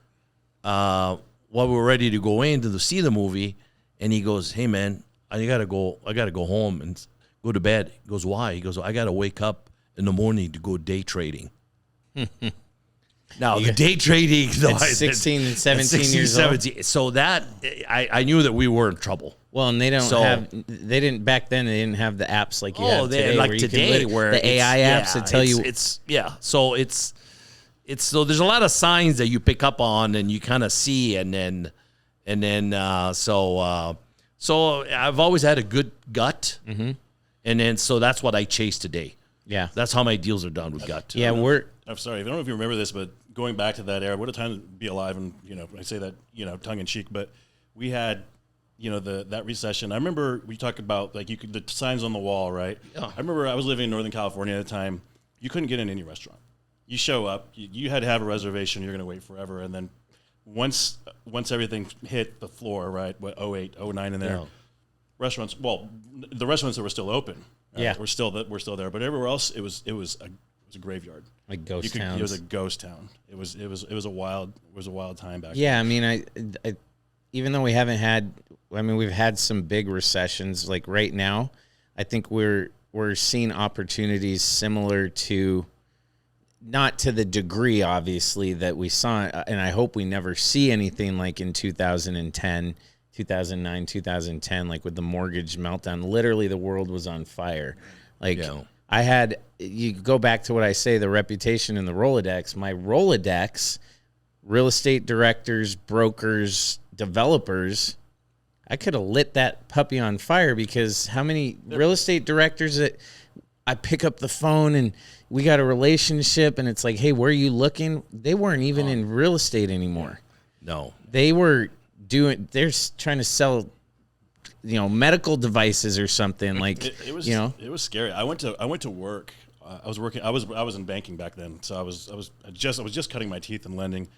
A: While we were ready to go in to see the movie, and he goes, "Hey man, I gotta go home and go to bed." He goes, "Why?" He goes, "I gotta wake up in the morning to go day trading." Now the day trading,
B: At 16 and 17 years old.
A: So that I knew that we were in trouble.
B: Well, and they didn't back then. They didn't have the apps like you have today.
A: Like
B: where you
A: today,
B: can
A: where
B: the AI apps that tell you.
A: So there's a lot of signs that you pick up on and you kind of see, so I've always had a good gut, and then so that's what I chase today.
B: Yeah,
A: that's how my deals are done with gut.
B: Yeah,
D: I'm sorry, I don't know if you remember this, but going back to that era, what a time to be alive, and I say that tongue in cheek, but we had that recession. I remember we talked about like the signs on the wall, right? Yeah. I remember I was living in Northern California at the time. You couldn't get in any restaurant. You show up, you had to have a reservation. You're going to wait forever, and then once everything hit the floor, right? What 08, 09 in there, restaurants. Well, the restaurants that were still open, right, we're still there, but everywhere else it was a graveyard,
B: like ghost towns.
D: It was a ghost town. It was a wild time back.
B: Yeah, then. I mean, I even though we haven't had, we've had some big recessions. Like right now, I think we're seeing opportunities similar to. Not to the degree, obviously, that we saw, and I hope we never see anything like in 2010, 2009, 2010, like with the mortgage meltdown. Literally, the world was on fire. Like, you go back to what I say, the reputation in the Rolodex. My Rolodex, real estate directors, brokers, developers, I could have lit that puppy on fire because how many real estate directors that I pick up the phone and we got a relationship and it's like, hey, where are you looking? They weren't even in real estate anymore.
A: No.
B: They're trying to sell, medical devices or something. Like
D: it was scary. I went to work. I was in banking back then. So I was just cutting my teeth in lending.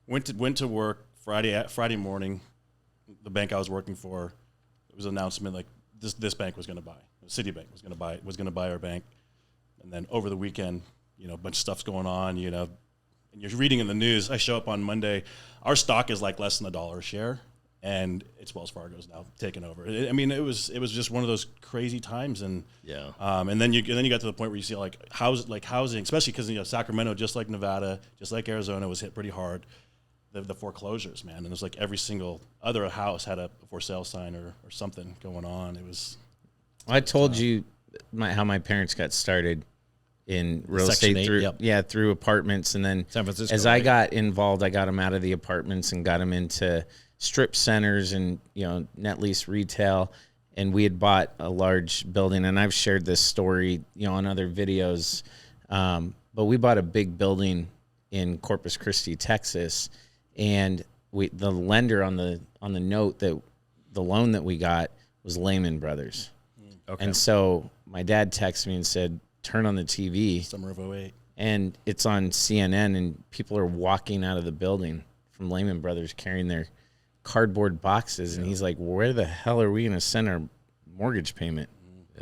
D: Went to work Friday morning. The bank I was working for, it was an announcement like this bank was going to buy. Citibank was going to buy our bank. And then over the weekend, a bunch of stuff's going on, and you're reading in the news. I show up on Monday, our stock is like less than $1 a share, and it's Wells Fargo's now taken over. It was just one of those crazy times, and and then you got to the point where you see like housing, especially because Sacramento, just like Nevada, just like Arizona, was hit pretty hard. The foreclosures, man, and it was like every single other house had a for sale sign or something going on. It was.
B: I told you how my parents got started in real
A: Section
B: estate
A: 8,
B: through apartments, and then
A: San Francisco,
B: as I got involved, I got them out of the apartments and got them into strip centers and net lease retail, and we had bought a large building, and I've shared this story on other videos, but we bought a big building in Corpus Christi, Texas, and the lender on the note, that the loan that we got was Lehman Brothers.
A: Okay.
B: And so my dad texted me and said, turn on the TV.
D: Summer of 08.
B: And it's on CNN, and people are walking out of the building from Lehman Brothers carrying their cardboard boxes. And he's like, where the hell are we going to send our mortgage payment?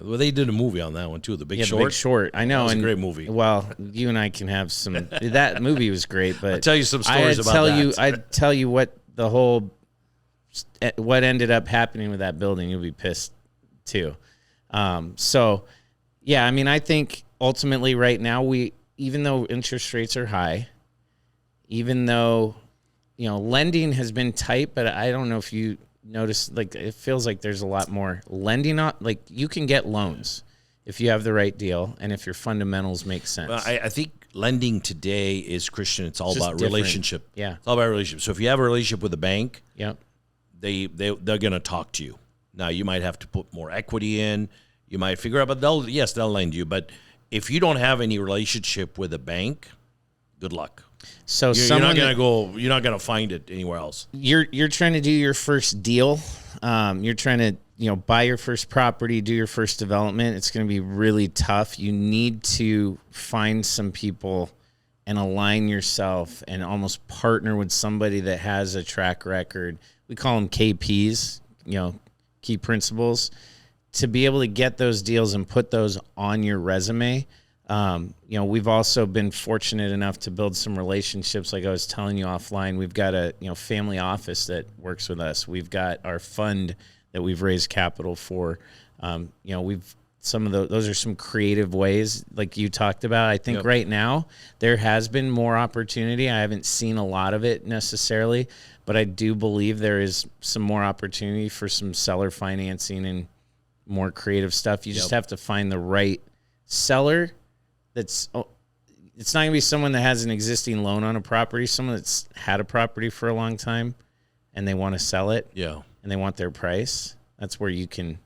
A: Well, they did a movie on that one too, The Big Short.
B: The Big Short. I know.
A: That was a great movie.
B: Well, you and I can have some. That movie was great, but
A: I'll tell you some stories about that.
B: I'd tell you what what ended up happening with that building. You'll be pissed too. So, yeah, I mean, I think ultimately right now even though interest rates are high, even though lending has been tight, but I don't know if you notice, like, it feels like there's a lot more lending on, like, you can get loans if you have the right deal and if your fundamentals make sense.
A: Well, I think lending today is, Christian, it's all
B: Just
A: about
B: different.
A: relationship.
B: Yeah.
A: It's all about relationship. So if you have a relationship with a bank,
B: Yep.
A: they're going to talk to you. Now, you might have to put more equity in. You might figure out, but they'll lend you. But if you don't have any relationship with a bank, good luck.
B: So
A: You're not going to find it anywhere else.
B: You're trying to do your first deal. You're trying to buy your first property, do your first development. It's going to be really tough. You need to find some people and align yourself and almost partner with somebody that has a track record. We call them KPs, key principles, to be able to get those deals and put those on your resume. We've also been fortunate enough to build some relationships. Like I was telling you offline, we've got a family office that works with us. We've got our fund that we've raised capital for. Those are some creative ways, like you talked about. I think right now there has been more opportunity. I haven't seen a lot of it necessarily, but I do believe there is some more opportunity for some seller financing and more creative stuff. You just have to find the right seller. It's not going to be someone that has an existing loan on a property, someone that's had a property for a long time and they want to sell it.
A: Yeah.
B: And they want their price. That's where you can,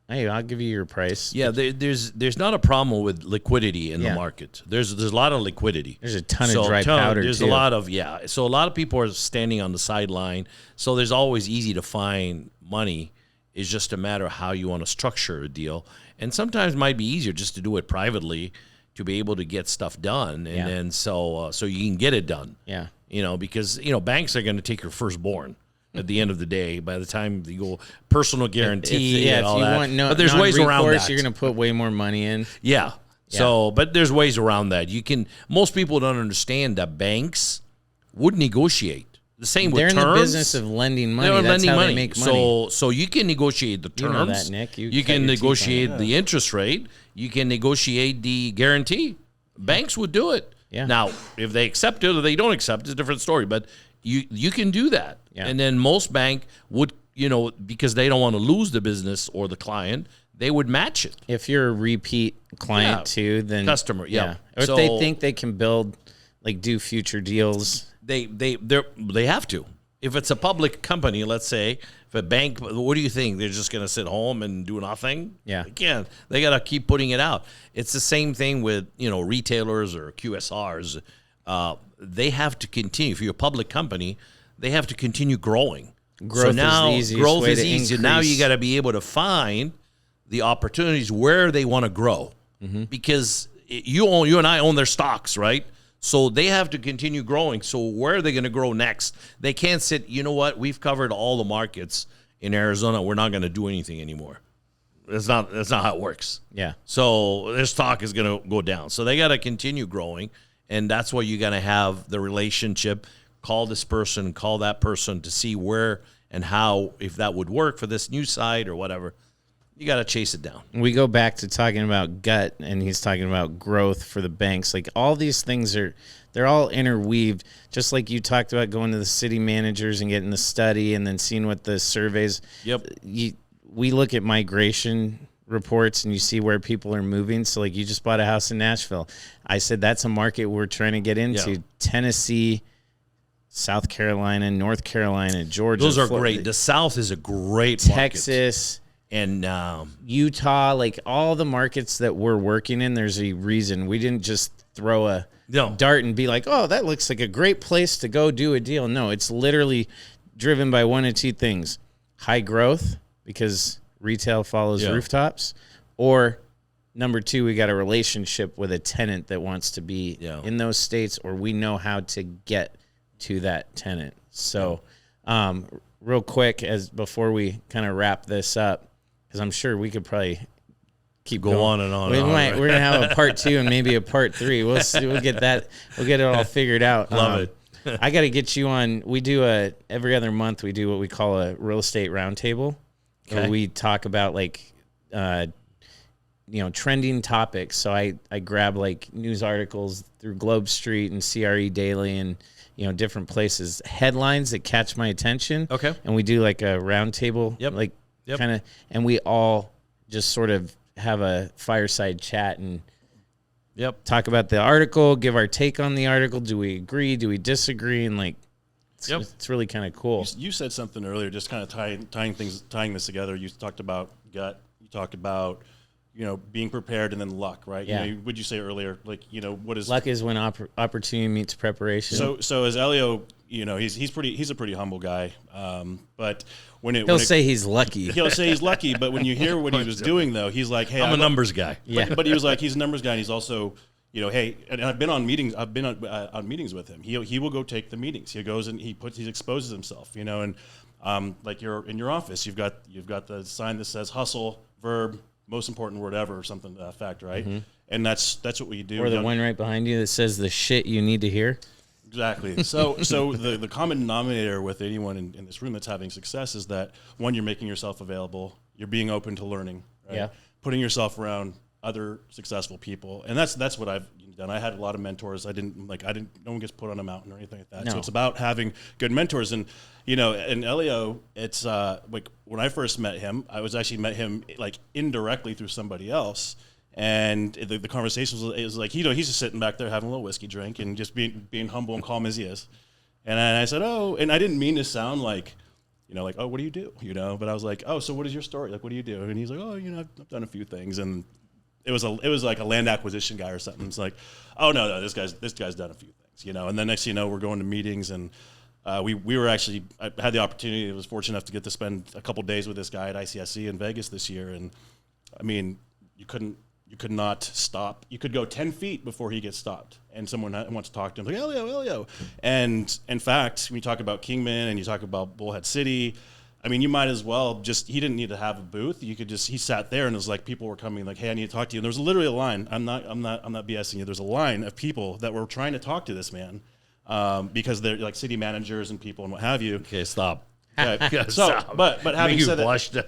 B: hey, I'll give you your price.
A: Yeah, there's not a problem with liquidity in the market. There's a lot of liquidity.
B: There's a ton of dry powder.
A: There's a lot of So a lot of people are standing on the sideline. So there's always easy to find money. It's just a matter of how you want to structure a deal. And sometimes it might be easier just to do it privately to be able to get stuff done, and then so you can get it done. Yeah, because banks are going to take your firstborn at the end of the day. By the time you go personal guarantee,
B: if you want
A: but there's ways around that.
B: You're going to put way more money in.
A: Yeah. So, but there's ways around that. Most people don't understand that banks would negotiate. The same with terms.
B: They're in the business of lending money. That's how they make money.
A: So you can negotiate the terms.
B: You know that, Nick.
A: You can negotiate the interest rate. You can negotiate the guarantee. Banks would do it. Yeah. Now, if they accept it or they don't accept it, it's a different story. But you can do that. Yeah. And then most bank would, because they don't want to lose the business or the client, they would match it.
B: If you're a repeat client too, then
A: customer,
B: Or if they think they can do future deals.
A: They have to. If it's a public company, let's say, if a bank, what do you think? They're just going to sit home and do nothing? Yeah. They can't. They got to keep putting it out. It's the same thing with, retailers or QSRs. They have to continue. If you're a public company, they have to continue growing.
B: Growth is the easiest way to increase.
A: Now you got to be able to find the opportunities where they want to grow. Mm-hmm. Because you and I own their stocks, right? So they have to continue growing. So where are they going to grow next? They can't sit, you know what, we've covered all the markets in Arizona. We're not going to do anything anymore. That's not how it works. Yeah. So their stock is going to go down. So they got to continue growing. And that's why you got to have the relationship, call this person, call that person to see where and how, if that would work for this new site or whatever. You got to chase it down.
B: We go back to talking about gut, and he's talking about growth for the banks. Like, all these things they're all interweaved. Just like you talked about going to the city managers and getting the study and then seeing what the surveys. Yep. We look at migration reports and you see where people are moving. So, like, you just bought a house in Nashville. I said that's a market we're trying to get into. Yeah. Tennessee, South Carolina, North Carolina, Georgia.
A: Those are great. The South is a great
B: Texas.
A: market. And
B: Utah, like all the markets that we're working in, there's a reason. We didn't just throw a dart and be like, oh, that looks like a great place to go do a deal. No, it's literally driven by one of two things: high growth, because retail follows rooftops, or number two, we got a relationship with a tenant that wants to be in those states, or we know how to get to that tenant. So real quick, as before we kind of wrap this up, because I'm sure we could probably keep
A: go
B: going.
A: on and on.
B: We're
A: Right?
B: gonna have a part 2 and maybe a part 3. We'll see. We'll get that. We'll get it all figured out.
A: Love it.
B: I got to get you on. We do every other month. We do what we call a real estate roundtable.
A: Okay.
B: Where we talk about like, trending topics. So I grab like news articles through Globe Street and CRE Daily and different places, headlines that catch my attention.
A: Okay.
B: And we do like a roundtable.
A: Yep.
B: Kind of, and we all just sort of have a fireside chat and talk about the article, give our take on the article. Do we agree? Do we disagree? And like, it's really kind of cool.
D: You said something earlier, just kind of tying this together. You talked about gut. You talked about being prepared, and then luck, right?
B: Yeah.
D: Would you say earlier, like what is
B: luck is when opportunity meets preparation.
D: So as Elio, he's a pretty humble guy, but
B: he'll say he's lucky.
D: He'll say he's lucky, but when you hear what he was doing, though, he's like, "Hey,
A: I'm a numbers guy."
B: Yeah,
D: but he was like, he's a numbers guy, and he's also, hey, and I've been on meetings. I've been on meetings with him. He will go take the meetings. He goes and he exposes himself, and like you're in your office, you've got the sign that says hustle, verb, most important word ever, or something to that effect, right? Mm-hmm. And that's what we do.
B: Or the one right behind you that says the shit you need to hear.
D: Exactly. So the common denominator with anyone in this room that's having success is that, one, you're making yourself available, you're being open to learning, right?
B: Yeah.
D: Putting yourself around other successful people, and that's what I've done. I had a lot of mentors. No one gets put on a mountain or anything like that.
B: No.
D: So it's about having good mentors, and and Elio, it's like when I first met him, I met him like indirectly through somebody else. And the conversation was like, he's just sitting back there having a little whiskey drink and just being humble and calm as he is. And I said, oh, and I didn't mean to sound like, like, oh, what do you do? But I was like, oh, so what is your story? Like, what do you do? And he's like, oh, I've done a few things. And it was like a land acquisition guy or something. It's like, oh, no, this guy's done a few things, And then next thing you know, we're going to meetings, and we were actually, I had the opportunity, I was fortunate enough to get to spend a couple days with this guy at ICSC in Vegas this year. And I mean, you could not stop. You could go 10 feet before he gets stopped, and someone wants to talk to him. Like, Elio. And in fact, when you talk about Kingman and you talk about Bullhead City, I mean, you might as well he didn't need to have a booth. He sat there, and it was like people were coming like, hey, I need to talk to you. And there was literally a line. I'm not BSing you. There's a line of people that were trying to talk to this man because they're like city managers and people and what have you.
A: Okay, stop.
D: Okay. So, but having said that,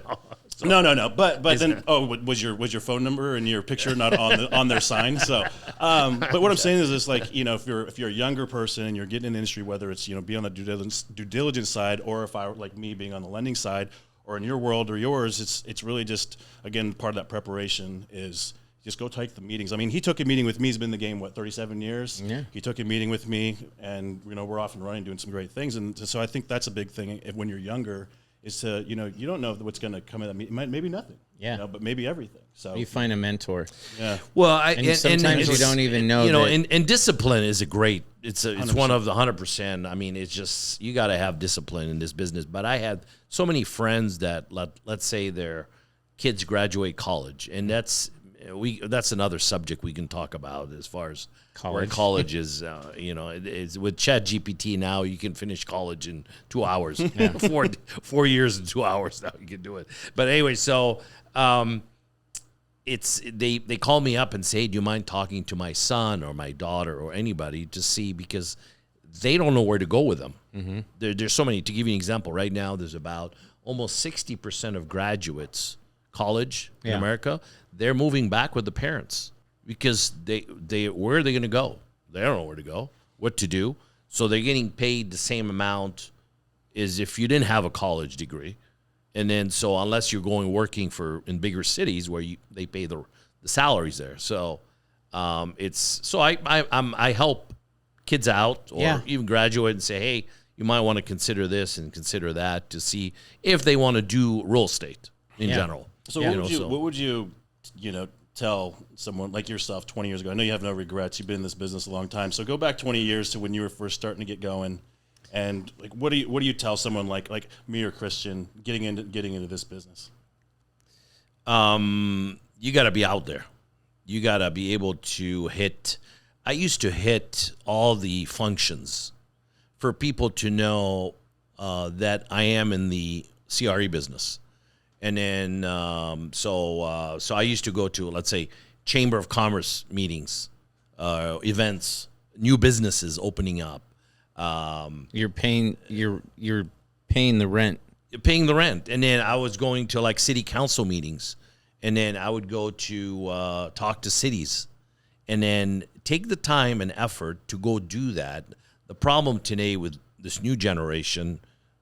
D: No. But then, was your phone number and your picture not on their sign? So, but what I'm saying is, like, if you're a younger person and you're getting in the industry, whether it's be on the due diligence side, or if I were like me being on the lending side, or in your world or yours, it's really just, again, part of that preparation is just go take the meetings. I mean, he took a meeting with me. He's been in the game 37 years.
B: Yeah.
D: He took a meeting with me, and we're off and running, doing some great things. And so I think that's a big thing when you're younger. Is to, you don't know what's going to come in that meeting. Maybe nothing.
B: Yeah.
D: But maybe everything. So
B: you find a mentor.
D: Yeah.
A: Well,
B: sometimes you don't even know.
A: And discipline is it's one of the 100%. I mean, it's just, you got to have discipline in this business. But I had so many friends that let's say their kids graduate college, and that's another subject we can talk about as far as where college is. It's with ChatGPT now, you can finish college in 2 hours. 4 years in 2 hours now you can do it. But anyway, so it's they call me up and say, do you mind talking to my son or my daughter or anybody to see, because they don't know where to go with them. Mm-hmm. There's so many. To give you an example, right now there's about almost 60% of graduates college in America, they're moving back with the parents because they where are they going to go? They don't know where to go, what to do. So they're getting paid the same amount as if you didn't have a college degree. And then so unless you're working in bigger cities where they pay the salaries there. So I help kids out or even graduate and say, hey, you might want to consider this and consider that to see if they want to do real estate in general.
D: So what would you tell someone like yourself 20 years ago? I know you have no regrets. You've been in this business a long time. So go back 20 years to when you were first starting to get going, and like what do you tell someone like me or Christian getting into this business?
A: You got to be out there. You got to be able to hit. I used to hit all the functions for people to know that I am in the CRE business. And then, so I used to go to, let's say, Chamber of Commerce meetings, events, new businesses opening up.
B: You're paying the rent.
A: Paying the rent. And then I was going to like city council meetings. And then I would go to talk to cities. And then take the time and effort to go do that. The problem today with this new generation,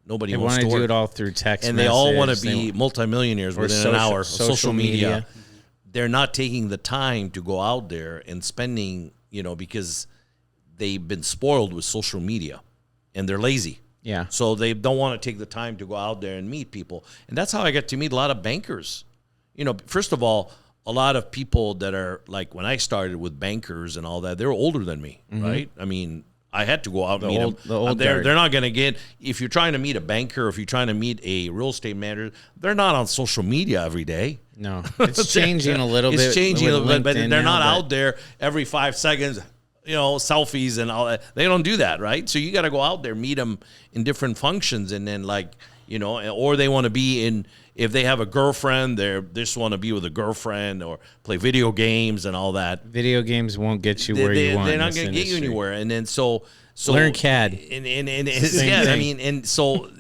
A: nobody wants to work.
B: They want to do it all through text
A: and
B: message.
A: they all want to be multimillionaires within an hour. Social media.
B: Mm-hmm.
A: They're not taking the time to go out there and spending, because they've been spoiled with social media and they're lazy.
B: Yeah.
A: So they don't want to take the time to go out there and meet people. And that's how I got to meet a lot of bankers. First of all, a lot of people that are like when I started with bankers and all that, they were older than me, right? I mean, I had to go out and meet them. They're not going to get, if you're trying to meet a banker, or if you're trying to meet a real estate manager, they're not on social media every day.
B: No, it's changing a little bit.
A: It's changing a little bit, but
B: LinkedIn
A: they're
B: now,
A: not out there every 5 seconds, selfies and all that. They don't do that, right? So you got to go out there, meet them in different functions, and then or they want to be in, if they have a girlfriend, they just want to be with a girlfriend or play video games and all that.
B: Video games won't get you where you want.
A: They're not going to get you anywhere. And then so
B: learn CAD.
A: And so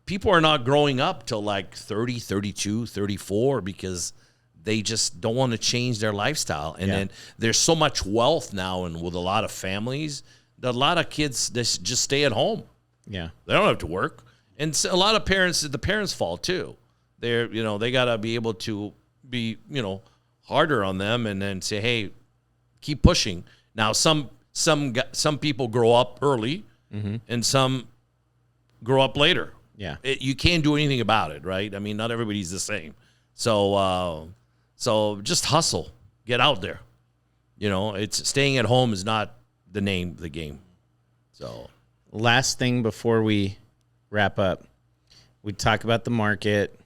A: people are not growing up till like 30, 32, 34 because they just don't want to change their lifestyle. And then there's so much wealth now, and with a lot of families, that a lot of kids just stay at home.
B: Yeah,
A: they don't have to work. And so a lot of parents, it's the parents' fault too. They're, they got to be able to be, harder on them and then say, hey, keep pushing. Now, some people grow up early and some grow up later.
B: Yeah.
A: You can't do anything about it, right? I mean, not everybody's the same. So just hustle. Get out there. It's staying at home is not the name of the game. So
B: last thing before we wrap up, we talk about the market,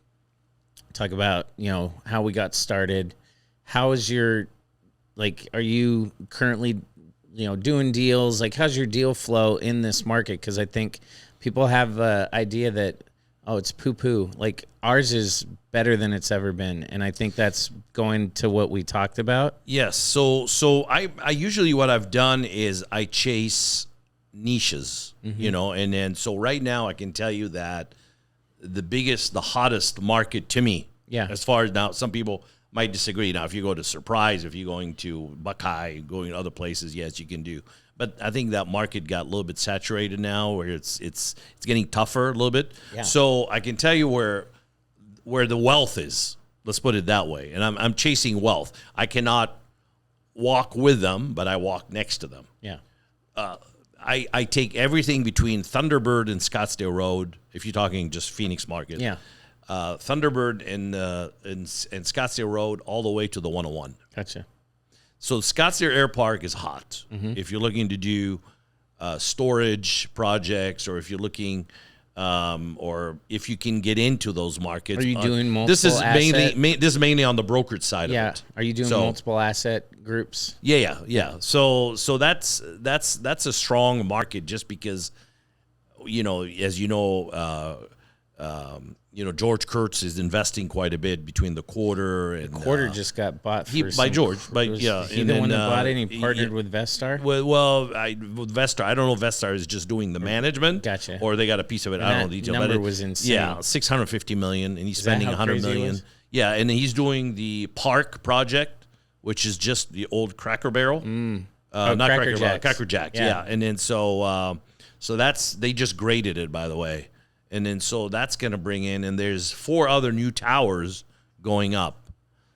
B: talk about, how we got started. How is your, are you currently, doing deals? How's your deal flow in this market? Because I think people have an idea that, it's poo-poo. Ours is better than it's ever been. And I think that's going to what we talked about.
A: Yes. So I usually what I've done is I chase niches, and then so right now I can tell you that the hottest market to me, as far as now, some people might disagree. Now, if you go to Surprise, if you're going to Buckeye, going to other places, yes, you can do. But I think that market got a little bit saturated now, where it's getting tougher a little bit. Yeah. So I can tell you where the wealth is. Let's put it that way. And I'm chasing wealth. I cannot walk with them, but I walk next to them.
B: Yeah.
A: I take everything between Thunderbird and Scottsdale Road, if you're talking just Phoenix market.
B: Yeah.
A: Thunderbird and Scottsdale Road all the way to the 101.
B: Gotcha.
A: So Scottsdale Air Park is hot. If you're looking to do storage projects, or if you're looking, or if you can get into those markets.
B: Are you doing multiple
A: This is
B: asset?
A: this is mainly on the brokerage side of it.
B: Are you doing multiple asset groups?
A: Yeah. So that's a strong market, just because, as George Kurtz is investing quite a bit between the Quarter and
B: Quarter just got bought
A: by George.
B: He the one that bought it. And he partnered with Vestar.
A: With Vestar, I don't know if Vestar is just doing the management,
B: gotcha,
A: or they got a piece of it. I don't know the detail.
B: Number was insane.
A: Yeah, $650 million, and he's spending $100 million. Yeah, and he's doing the Park project, which is just the old Cracker Barrel, not
B: Cracker Jacks.
A: Cracker Jacks. Yeah, and then so that's, they just graded it, by the way. And then so that's going to bring in, and there's 4 other new towers going up.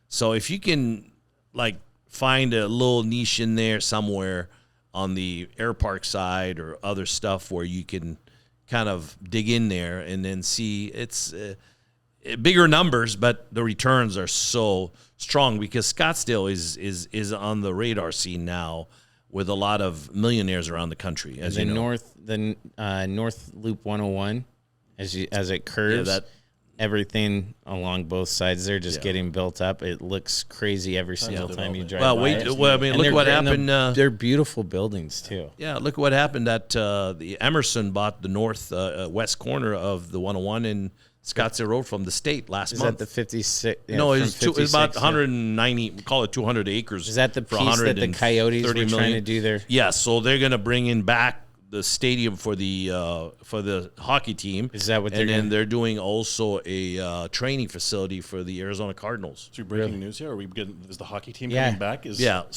A: So if you can find a little niche in there somewhere on the air park side or other stuff where you can kind of dig in there and then see, bigger numbers, but the returns are so strong because Scottsdale is on the radar scene now with a lot of millionaires around the country. As
B: the
A: you know.
B: North Loop 101, as it curves, everything along both sides there just getting built up. It looks crazy every single time you drive.
A: Look what happened.
B: They're beautiful buildings too.
A: Yeah, look what happened. The Emerson bought the west corner of the 101 in Scottsdale Road from the state last month.
B: Is that the 56? Yeah,
A: no, it's about 190. Call it 200 acres.
B: Is that the piece that the Coyotes were trying to do there?
A: Yeah, so they're going to bring in back the stadium for the hockey team.
B: Is that what they're
A: doing? And then
B: doing?
A: they're doing also a training facility for the Arizona Cardinals.
D: So breaking news here. Is the hockey team coming back?
A: So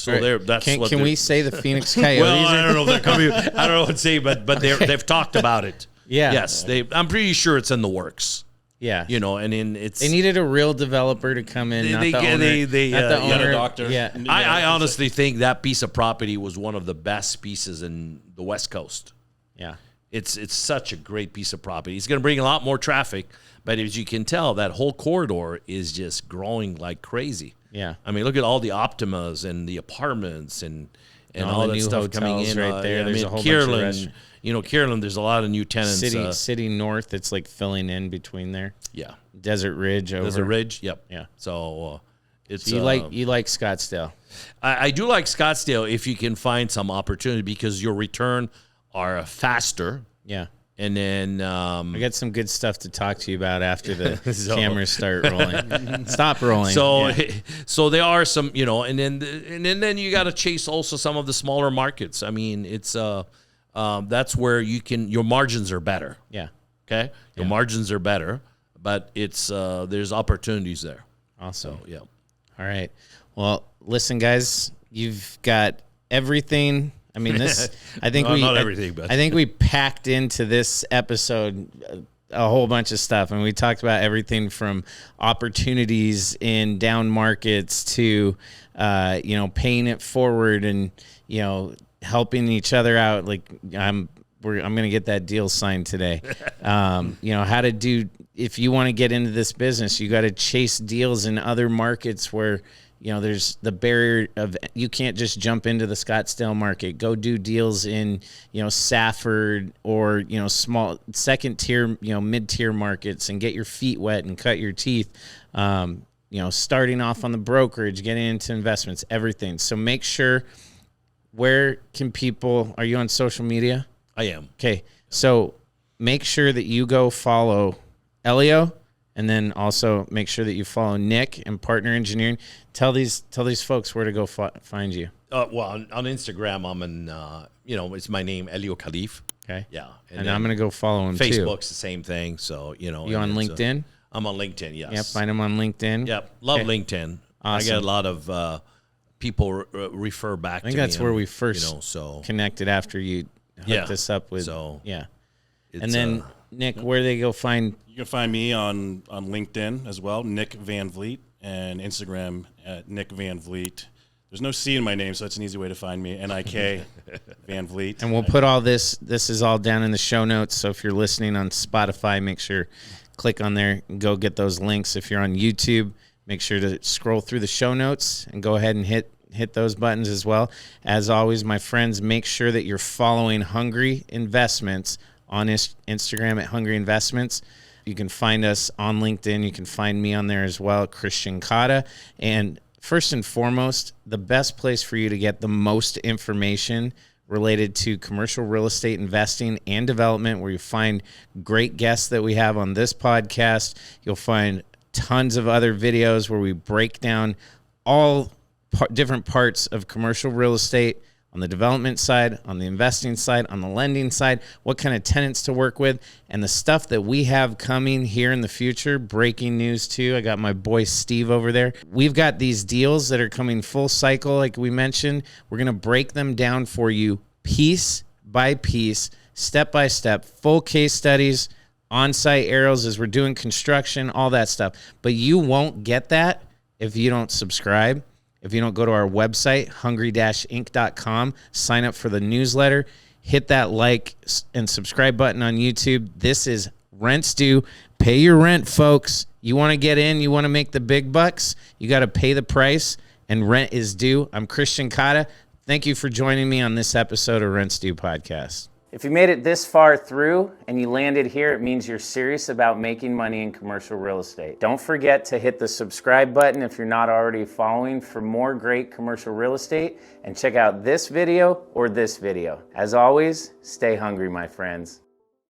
B: Can we say the Phoenix Coyotes?
A: Well, I don't know if they're coming. I don't know what to say, but they've talked about it.
B: Yeah.
A: Yes, I'm pretty sure it's in the works.
B: Yeah,
A: They
B: needed a real developer to come in, not the owner.
D: Doctor.
B: Yeah,
A: I honestly think that piece of property was one of the best pieces in the West Coast.
B: Yeah,
A: it's such a great piece of property. It's going to bring a lot more traffic, but as you can tell, that whole corridor is just growing like crazy.
B: Yeah,
A: I mean, look at all the Optimas and the apartments and
B: all
A: all
B: the
A: that
B: new
A: stuff coming in
B: right there. There's a whole bunch of restaurants.
A: Kierland, there's a lot of new tenants.
B: City North, it's like filling in between there.
A: Yeah.
B: Desert Ridge over.
A: Desert Ridge, yep.
B: Yeah.
A: So it's
B: you like Scottsdale.
A: I do like Scottsdale if you can find some opportunity because your return are faster.
B: Yeah.
A: And then
B: I got some good stuff to talk to you about after the cameras start rolling. Stop rolling.
A: So there are some, and then you got to chase also some of the smaller markets. I mean, it's that's where your margins are better.
B: Yeah.
A: Okay. Your margins are better, but it's there's opportunities there.
B: Awesome.
A: So, yeah.
B: All right. Well, listen, guys, you've got everything. I mean, this. I think
A: not everything, but
B: I think we packed into this episode a whole bunch of stuff, and we talked about everything from opportunities in down markets to, paying it forward and helping each other out. Like I'm going to get that deal signed today. How to do if you want to get into this business, you got to chase deals in other markets where. There's the barrier of you can't just jump into the Scottsdale market. Go do deals in, Safford or, small second tier, mid-tier markets and get your feet wet and cut your teeth. Starting off on the brokerage, getting into investments, everything. So make sure, are you on social media?
A: I am.
B: Okay. So make sure that you go follow Elio. And then also make sure that you follow Nick and Partner Engineering. Tell these folks where to go find you.
A: Well, on Instagram, I'm in, it's my name, Elio Khalife.
B: Okay.
A: Yeah.
B: And I'm going to go follow him too.
A: Facebook's the same thing. So,
B: You on LinkedIn?
A: I'm on LinkedIn, yes.
B: Yeah, find him on LinkedIn.
A: Yep. Love LinkedIn.
B: Awesome.
A: I get a lot of people refer back to me.
B: I think that's where we first connected after you hooked us up with.
A: So,
B: yeah. And then, Nick, where they go find...
D: You can find me on LinkedIn as well, Nick Van Vliet, and Instagram at Nick Van Vliet. There's no C in my name, so that's an easy way to find me, N-I-K Van Vliet.
B: And we'll put all this is all down in the show notes, so if you're listening on Spotify, make sure click on there and go get those links. If you're on YouTube, make sure to scroll through the show notes and go ahead and hit those buttons as well. As always, my friends, make sure that you're following Hungry Investments on Instagram at Hungry Investments. You can find us on LinkedIn. You can find me on there as well, Christian Cotta. And first and foremost, the best place for you to get the most information related to commercial real estate investing and development, where you find great guests that we have on this podcast. You'll find tons of other videos where we break down all different parts of commercial real estate, on the development side, on the investing side, on the lending side, what kind of tenants to work with, and the stuff that we have coming here in the future. Breaking news, too. I got my boy Steve over there. We've got these deals that are coming full cycle, like we mentioned. We're going to break them down for you piece by piece, step by step, full case studies, on-site arrows as we're doing construction, all that stuff. But you won't get that if you don't subscribe. If you don't go to our website, hungry-inc.com, sign up for the newsletter, hit that like and subscribe button on YouTube. This is Rents Due. Pay your rent, folks. You want to get in, you want to make the big bucks, you got to pay the price, and rent is due. I'm Christian Cotta. Thank you for joining me on this episode of Rent's Due Podcast.
E: If you made it this far through and you landed here, it means you're serious about making money in commercial real estate. Don't forget to hit the subscribe button if you're not already following for more great commercial real estate, and check out this video or this video. As always, stay hungry, my friends.